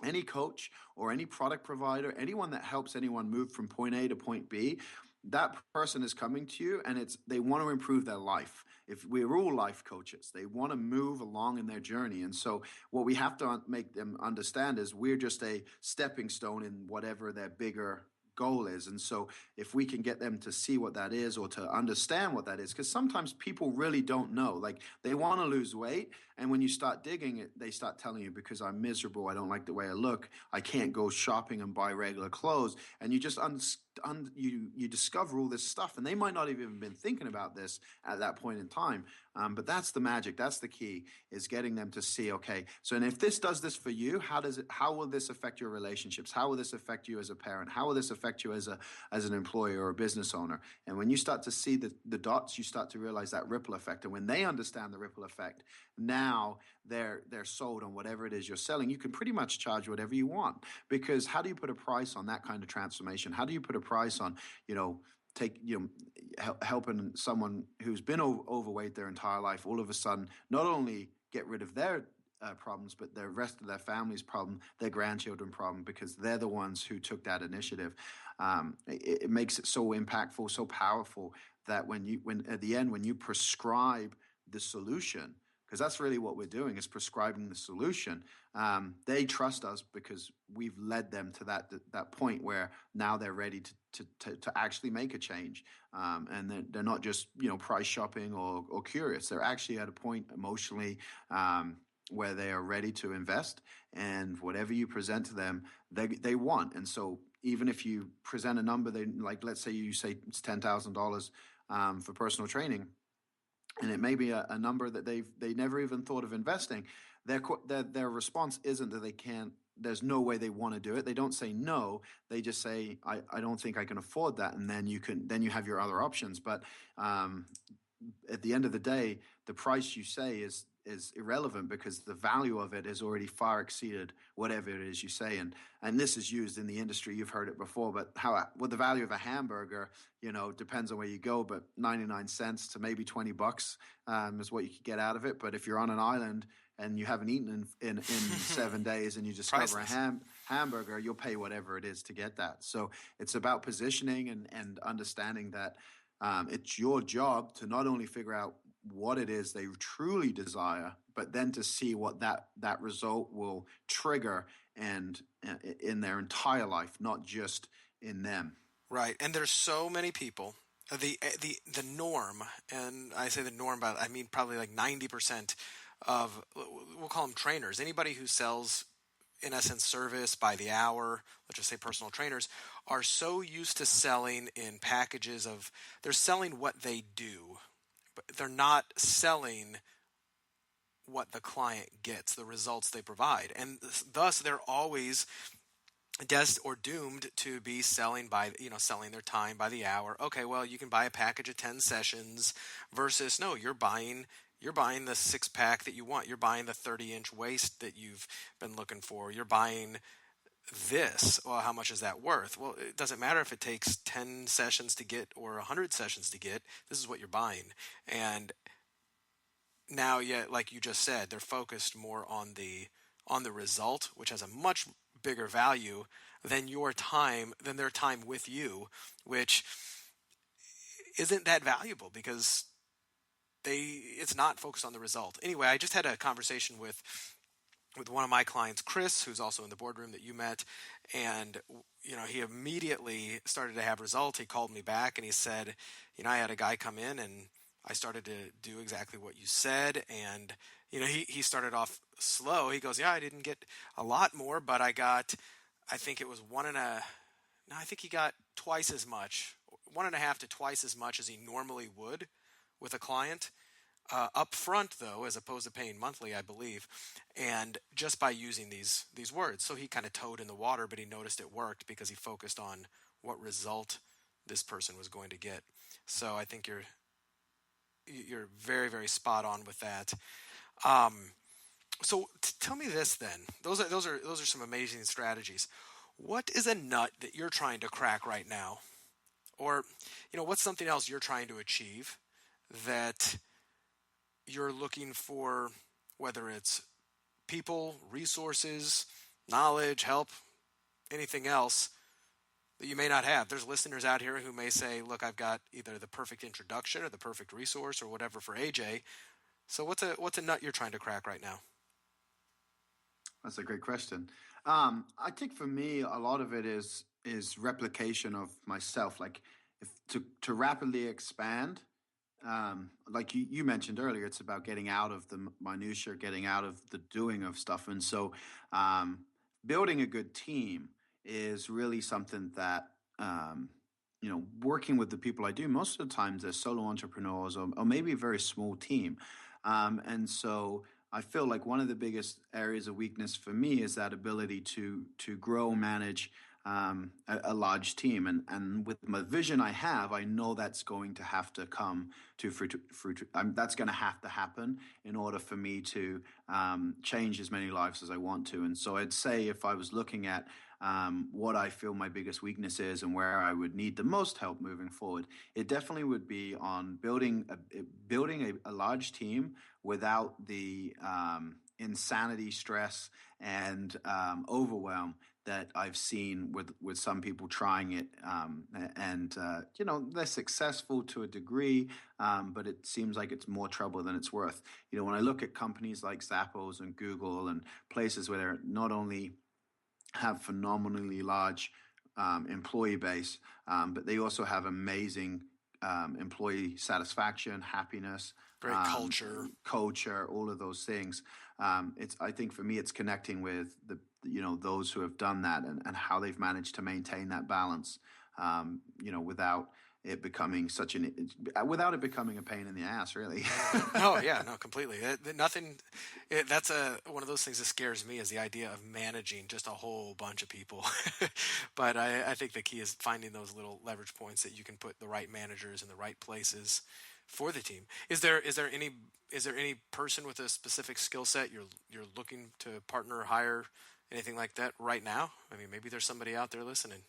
any coach or any product provider, anyone that helps anyone move from point A to point B, that person is coming to you and they want to improve their life. If we're all life coaches, they want to move along in their journey. And so what we have to make them understand is we're just a stepping stone in whatever their bigger goal is. And so if we can get them to see what that is or to understand what that is, because sometimes people really don't know, like they want to lose weight, and when you start digging it, they start telling you, because I'm miserable, I don't like the way I look, I can't go shopping and buy regular clothes, and you just you discover all this stuff, and they might not have even been thinking about this at that point in time. But that's the magic. That's the key, is getting them to see, okay, so, and if this does this for you, how will this affect your relationships? How will this affect you as a parent? How will this affect you as an employer or a business owner? And when you start to see the dots, you start to realize that ripple effect. And when they understand the ripple effect, now they're sold on whatever it is you're selling. You can pretty much charge whatever you want, because how do you put a price on that kind of transformation? How do you put a price on, helping someone who's been overweight their entire life all of a sudden not only get rid of their problems, but the rest of their family's problem, their grandchildren problem, because they're the ones who took that initiative. It makes it so impactful, so powerful, that when at the end, when you prescribe the solution, because that's really what we're doing, is prescribing the solution. They trust us because we've led them to that point where now they're ready to actually make a change, and they're not just price shopping or curious. They're actually at a point emotionally where they are ready to invest, and whatever you present to them, they want. And so even if you present a number, let's say you say it's $10,000 for personal training, and it may be a number that they never even thought of investing, their response isn't that they can't. There's no way they want to do it. They don't say no. They just say, I don't think I can afford that. And then you have your other options. But at the end of the day, the price you say is irrelevant, because the value of it has already far exceeded whatever it is you say. And this is used in the industry. You've heard it before, but the value of a hamburger, depends on where you go, but 99 cents to maybe $20 is what you could get out of it. But if you're on an island and you haven't eaten in 7 days and you discover a hamburger, you'll pay whatever it is to get that. So it's about positioning and understanding that it's your job to not only figure out what it is they truly desire, but then to see what that result will trigger and in their entire life, not just in them. Right. And there's so many people, the norm, and I say the norm, but I mean probably like 90% of, we'll call them trainers, anybody who sells in essence, service by the hour, let's just say personal trainers, are so used to selling in packages of, they're selling what they do, but they're not selling what the client gets, the results they provide. And thus they're always destined or doomed to be selling selling their time by the hour. Okay, well, you can buy a package of 10 sessions versus no, you're buying the 6-pack that you want. You're buying the 30-inch waist that you've been looking for. You're buying this. Well, how much is that worth? Well, it doesn't matter if it takes 10 sessions to get or 100 sessions to get. This is what you're buying. And now, yeah, like you just said, they're focused more on the result, which has a much bigger value than their time with you, which isn't that valuable because it's not focused on the result. Anyway, I just had a conversation with one of my clients, Chris, who's also in the boardroom that you met, and he immediately started to have results. He called me back and he said, I had a guy come in and I started to do exactly what you said, and he started off slow. He goes, I didn't get a lot more, but I think it was I think he got twice as much, 1.5 to twice as much as he normally would with a client up front, though, as opposed to paying monthly, I believe, and just by using these words. So he kind of toed in the water, but he noticed it worked because he focused on what result this person was going to get. So I think you're very, very spot on with that. So tell me this then. Those are some amazing strategies. What is a nut that you're trying to crack right now? Or, what's something else you're trying to achieve that you're looking for, whether it's people, resources, knowledge, help, anything else that you may not have? There's listeners out here who may say, look, I've got either the perfect introduction or the perfect resource or whatever for AJ. So what's a nut you're trying to crack right now? That's a great question. I think for me, a lot of it is replication of myself. Like if to rapidly expand, like you mentioned earlier, it's about getting out of the minutia, getting out of the doing of stuff. And so building a good team is really something that, working with the people I do, most of the times they're solo entrepreneurs or maybe a very small team. And so I feel like one of the biggest areas of weakness for me is that ability to grow, manage a large team. And with the vision I have, I know that's going to have to come to fruit. That's going to have to happen in order for me to change as many lives as I want to. And so I'd say if I was looking at what I feel my biggest weakness is and where I would need the most help moving forward, it definitely would be on building a large team without the insanity, stress, and overwhelm that I've seen with some people trying it, and they're successful to a degree, but it seems like it's more trouble than it's worth. When I look at companies like Zappos and Google and places where they're not only have phenomenally large employee base, but they also have amazing employee satisfaction, happiness, great culture, all of those things. I think for me, it's connecting with those who have done that and how they've managed to maintain that balance, without it becoming without it becoming a pain in the ass, really. No, completely. That's one of those things that scares me, is the idea of managing just a whole bunch of people. But I think the key is finding those little leverage points that you can put the right managers in the right places for the team. Is there any person with a specific skill set you're looking to partner or hire, anything like that right now? I mean, maybe there's somebody out there listening.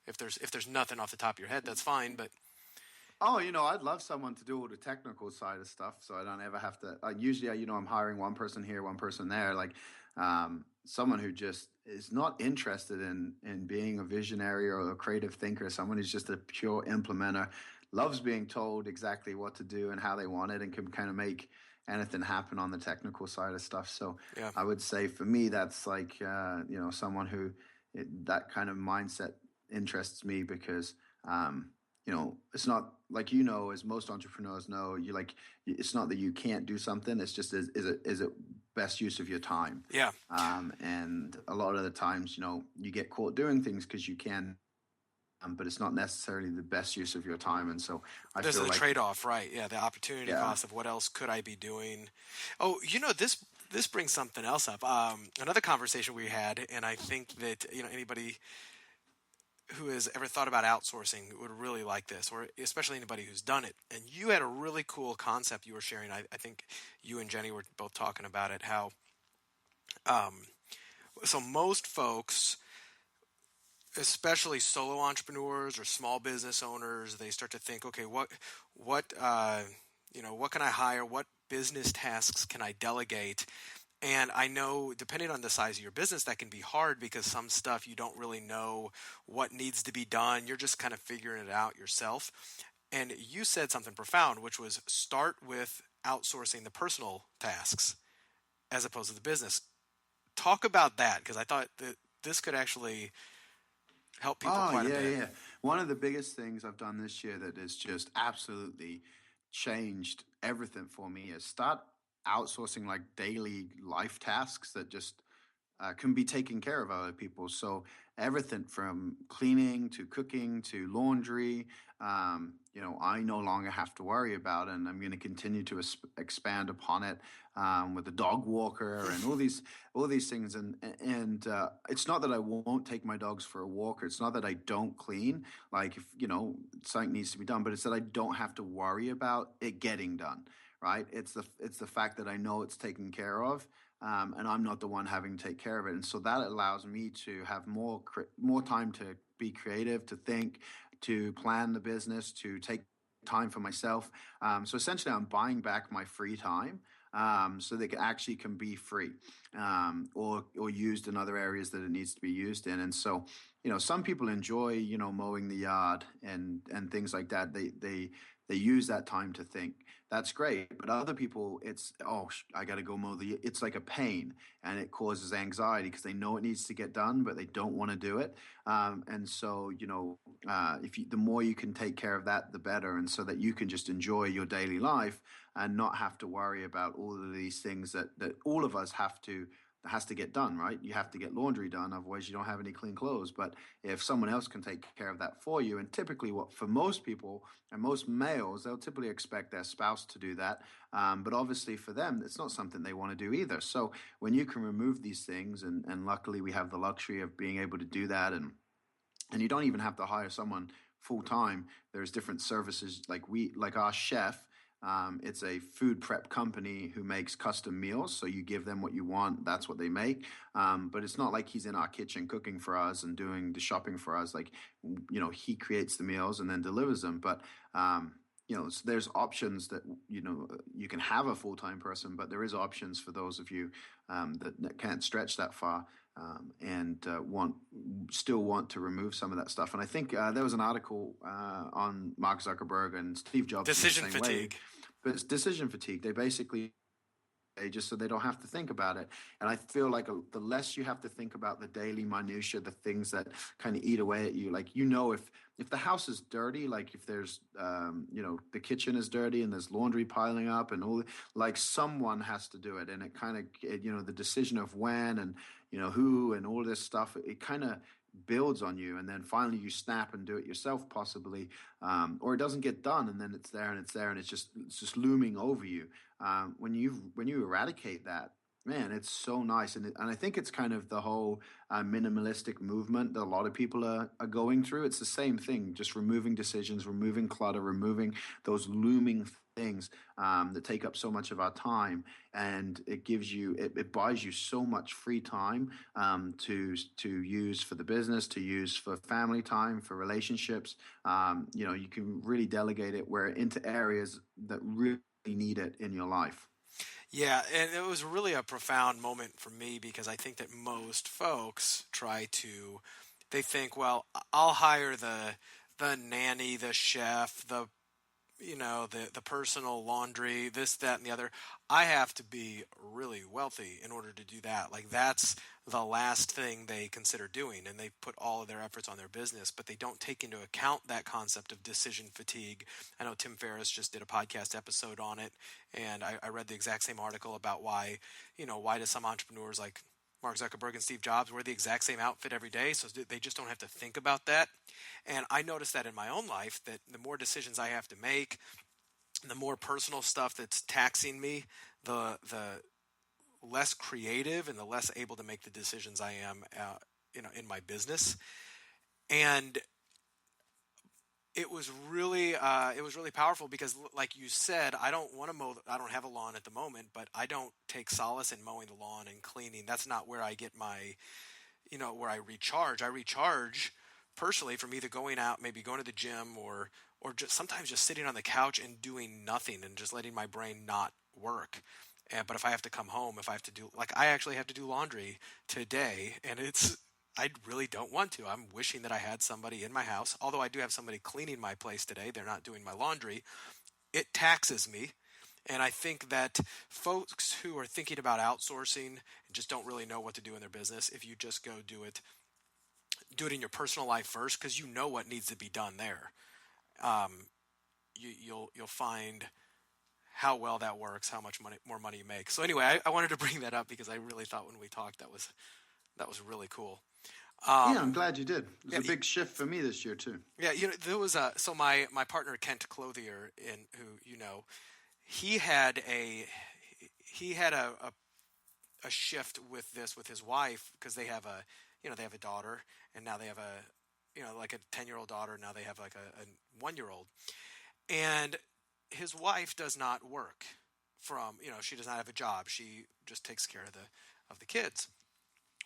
If there's nothing off the top of your head, that's fine. But I'd love someone to do all the technical side of stuff, so I don't ever have to. Usually, I'm hiring one person here, one person there. Like someone who just is not interested in being a visionary or a creative thinker. Someone who's just a pure implementer, loves being told exactly what to do and how they want it, and can kind of make anything happen on the technical side of stuff. So yeah. I would say for me, that's like someone who that kind of mindset interests me, because it's not like, as most entrepreneurs know, it's not that you can't do something. It's just is it best use of your time. Yeah. And a lot of the times, you get caught doing things because you can, but it's not necessarily the best use of your time. And so I There's feel a like, trade-off, right? Yeah, the opportunity yeah, cost of what else could I be doing. Oh, this brings something else up. Another conversation we had, and I think that anybody who has ever thought about outsourcing would really like this, or especially anybody who's done it. And you had a really cool concept you were sharing. I think you and Jenny were both talking about it. How so most folks, especially solo entrepreneurs or small business owners, they start to think, okay, what what can I hire? What business tasks can I delegate? And I know, depending on the size of your business, that can be hard because some stuff you don't really know what needs to be done. You're just kind of figuring it out yourself. And you said something profound, which was start with outsourcing the personal tasks as opposed to the business. Talk about that, because I thought that this could actually help people quite a bit. Yeah. One of the biggest things I've done this year that has just absolutely changed everything for me is start outsourcing like daily life tasks that just can be taken care of by other people. So everything from cleaning to cooking to laundry, I no longer have to worry about, and I'm going to continue to expand upon it with the dog walker and all these things. And it's not that I won't take my dogs for a walk, or it's not that I don't clean. Like if something needs to be done, but it's that I don't have to worry about it getting done. Right? It's the fact that I know it's taken care of. And I'm not the one having to take care of it. And so that allows me to have more time to be creative, to think, to plan the business, to take time for myself. So essentially, I'm buying back my free time so that it actually can be free or used in other areas that it needs to be used in. And so, some people enjoy, mowing the yard and things like that. They use that time to think. That's great. But other people, it's, I got to go it's like a pain, and it causes anxiety because they know it needs to get done, but they don't want to do it. And so, the more you can take care of that, the better. And so that you can just enjoy your daily life and not have to worry about all of these things that all of us has to get done, right? You have to get laundry done, otherwise you don't have any clean clothes. But if someone else can take care of that for you, and typically for most people and most males, they'll typically expect their spouse to do that. But obviously for them, it's not something they want to do either. So when you can remove these things, and luckily we have the luxury of being able to do that, and you don't even have to hire someone full time. There's different services like our chef. It's a food prep company who makes custom meals. So you give them what you want, that's what they make. But it's not like he's in our kitchen cooking for us and doing the shopping for us. Like, he creates the meals and then delivers them. But, so there's options that, you can have a full-time person, but there is options for those of you that can't stretch that far. And still want to remove some of that stuff. And I think there was an article on Mark Zuckerberg and Steve Jobs. Decision fatigue. But it's decision fatigue. They just so they don't have to think about it. And I feel like the less you have to think about the daily minutia, the things that kind of eat away at you. Like, if the house is dirty, like if there's, the kitchen is dirty and there's laundry piling up and all, like someone has to do it. And it kind of, the decision of when and, who and all this stuff, it kind of builds on you, and then finally you snap and do it yourself, possibly, or it doesn't get done, and then it's there and it's just looming over you. When you eradicate that, man, it's so nice. And I think it's kind of the whole minimalistic movement that a lot of people are going through. It's the same thing, just removing decisions, removing clutter, removing those looming things that take up so much of our time. And it buys you so much free time to use for the business, to use for family time, for relationships. You can really delegate it into areas that really need it in your life. Yeah, and it was really a profound moment for me, because I think that most folks they think, well, I'll hire the nanny, the chef, the the personal laundry, this, that, and the other. I have to be really wealthy in order to do that. Like, that's the last thing they consider doing, and they put all of their efforts on their business, but they don't take into account that concept of decision fatigue. I know Tim Ferriss just did a podcast episode on it, and I read the exact same article about why do some entrepreneurs like Mark Zuckerberg and Steve Jobs wear the exact same outfit every day, so they just don't have to think about that. And I noticed that in my own life, that the more decisions I have to make, the more personal stuff that's taxing me, the less creative and the less able to make the decisions I am, in my business. And it was really powerful because, like you said, I don't want to mow. I don't have a lawn at the moment, but I don't take solace in mowing the lawn and cleaning. That's not where I get my, where I recharge. I recharge personally from either going out, maybe going to the gym, or just sometimes just sitting on the couch and doing nothing and just letting my brain not work. But if I have to come home, if I have to do, like, I actually have to do laundry today, and I really don't want to. I'm wishing that I had somebody in my house. Although I do have somebody cleaning my place today, they're not doing my laundry. It taxes me. And I think that folks who are thinking about outsourcing and just don't really know what to do in their business, if you just go do it in your personal life first, because you know what needs to be done there. You'll find how well that works, how much more money you make. So anyway, I wanted to bring that up because I really thought when we talked that was really cool. Yeah, I'm glad you did. It was a big shift for me this year too. Yeah, there was so my partner Kent Clothier, who he had a shift with his wife, because they have a daughter, and now they have like a 10-year-old daughter. Now they have like a 1-year-old, and his wife does not work she does not have a job. She just takes care of the kids.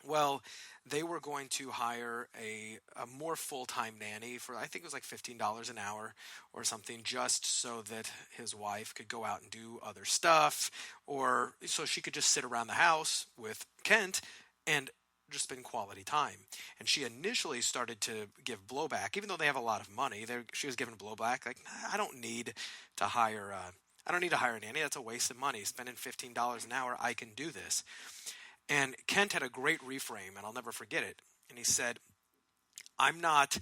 Well, they were going to hire a more full-time nanny for, I think it was like $15 an hour or something, just so that his wife could go out and do other stuff, or so she could just sit around the house with Kent and just spend quality time. And she initially started to give blowback, even though they have a lot of money. She was giving blowback, like, I don't need to hire a nanny. That's a waste of money. Spending $15 an hour, I can do this. And Kent had a great reframe, and I'll never forget it. And he said, I'm not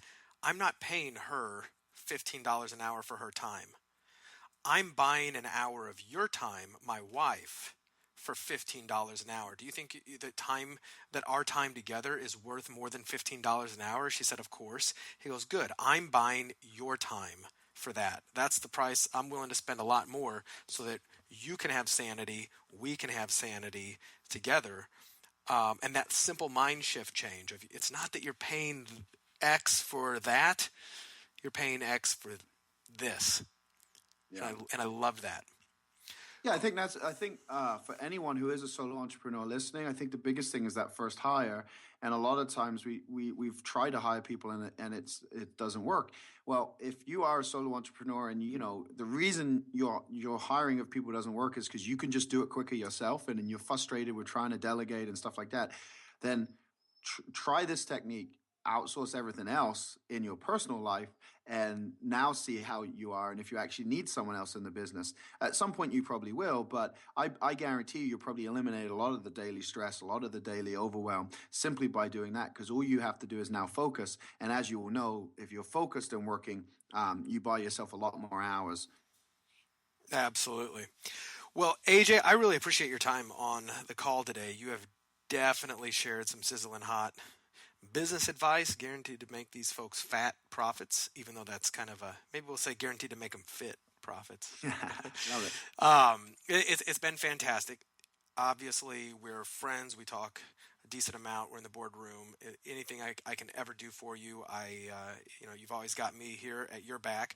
paying her $15 an hour for her time. I'm buying an hour of your time, my wife, for $15 an hour. Do you think that our time together is worth more than $15 an hour? She said, of course. He goes, good. I'm buying your time for that. That's the price. I'm willing to spend a lot more so that you can have sanity, we can have sanity together. And that simple mind shift change of, it's not that you're paying X for that, you're paying X for this. Yeah. And I love that. Yeah, I think for anyone who is a solo entrepreneur listening, I think the biggest thing is that first hire. And a lot of times we've tried to hire people and it doesn't work. Well, if you are a solo entrepreneur and the reason your hiring of people doesn't work is because you can just do it quicker yourself, and you're frustrated with trying to delegate and stuff like that, then try this technique. Outsource everything else in your personal life, and now see how you are, and if you actually need someone else in the business. At some point you probably will, but I guarantee you'll probably eliminate a lot of the daily stress, a lot of the daily overwhelm, simply by doing that, because all you have to do is now focus. And as you will know, if you're focused and working, you buy yourself a lot more hours. Absolutely. Well, AJ, I really appreciate your time on the call today. You have definitely shared some sizzling hot business advice, guaranteed to make these folks fat profits, even though that's kind of maybe we'll say guaranteed to make them fit profits. Love it. It's been fantastic. Obviously, we're friends. We talk a decent amount. We're in the boardroom. Anything I can ever do for you, you've always got me here at your back.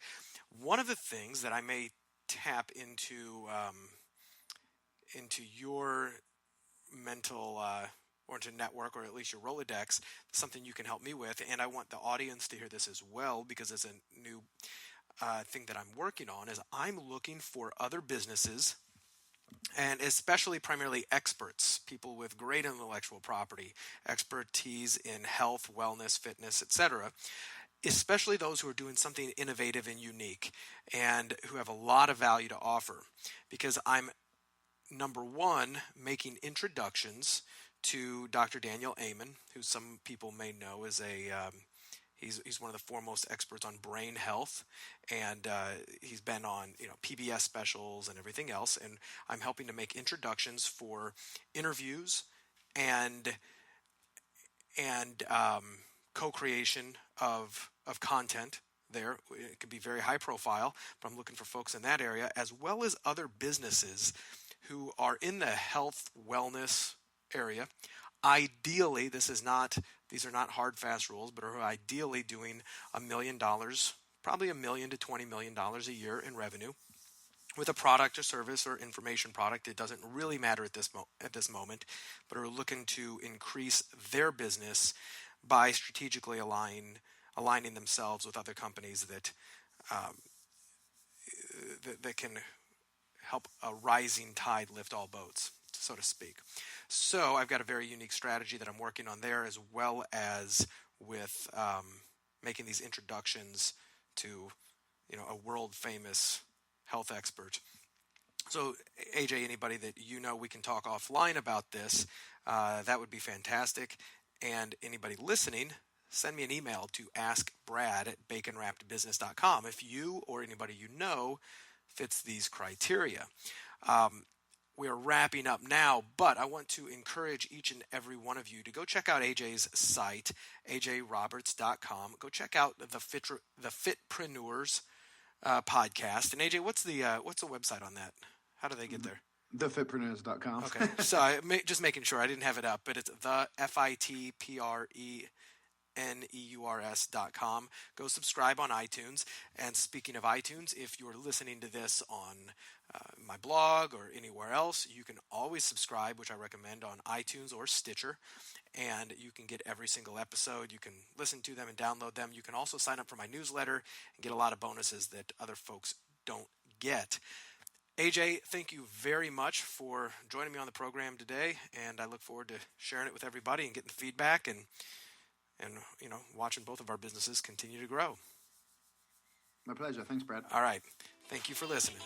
One of the things that I may tap into your mental or to network, or at least your Rolodex, something you can help me with. And I want the audience to hear this as well, because it's a new thing that I'm working on, is I'm looking for other businesses, and especially primarily experts, people with great intellectual property, expertise in health, wellness, fitness, etc., especially those who are doing something innovative and unique and who have a lot of value to offer, because I'm, number one, making introductions to Dr. Daniel Amen, who some people may know as he's one of the foremost experts on brain health, and he's been on PBS specials and everything else. And I'm helping to make introductions for interviews and co-creation of content there. It could be very high profile, but I'm looking for folks in that area, as well as other businesses who are in the health wellness area. Ideally, these are not hard, fast rules, but are ideally doing $1 million, probably $1 million to $20 million a year in revenue with a product or service or information product. It doesn't really matter at this moment, but are looking to increase their business by strategically aligning themselves with other companies that can help a rising tide lift all boats, so to speak. So I've got a very unique strategy that I'm working on there, as well as with making these introductions to a world famous health expert. So AJ, anybody that we can talk offline about this, that would be fantastic. And anybody listening, send me an email to askbrad@baconwrappedbusiness.com if you or anybody fits these criteria. We are wrapping up now, but I want to encourage each and every one of you to go check out AJ's site, ajroberts.com. Go check out the Fitpreneurs podcast. And AJ, what's the website on that? How do they get there? Thefitpreneurs.com. Okay, so just making sure I didn't have it up, but it's the FITPRENEURS.com. Go subscribe on iTunes. And speaking of iTunes, if you're listening to this on my blog or anywhere else, you can always subscribe, which I recommend, on iTunes or Stitcher. And you can get every single episode. You can listen to them and download them. You can also sign up for my newsletter and get a lot of bonuses that other folks don't get. AJ, thank you very much for joining me on the program today, and I look forward to sharing it with everybody and getting the feedback and watching both of our businesses continue to grow. My pleasure. Thanks, Brad. All right. Thank you for listening.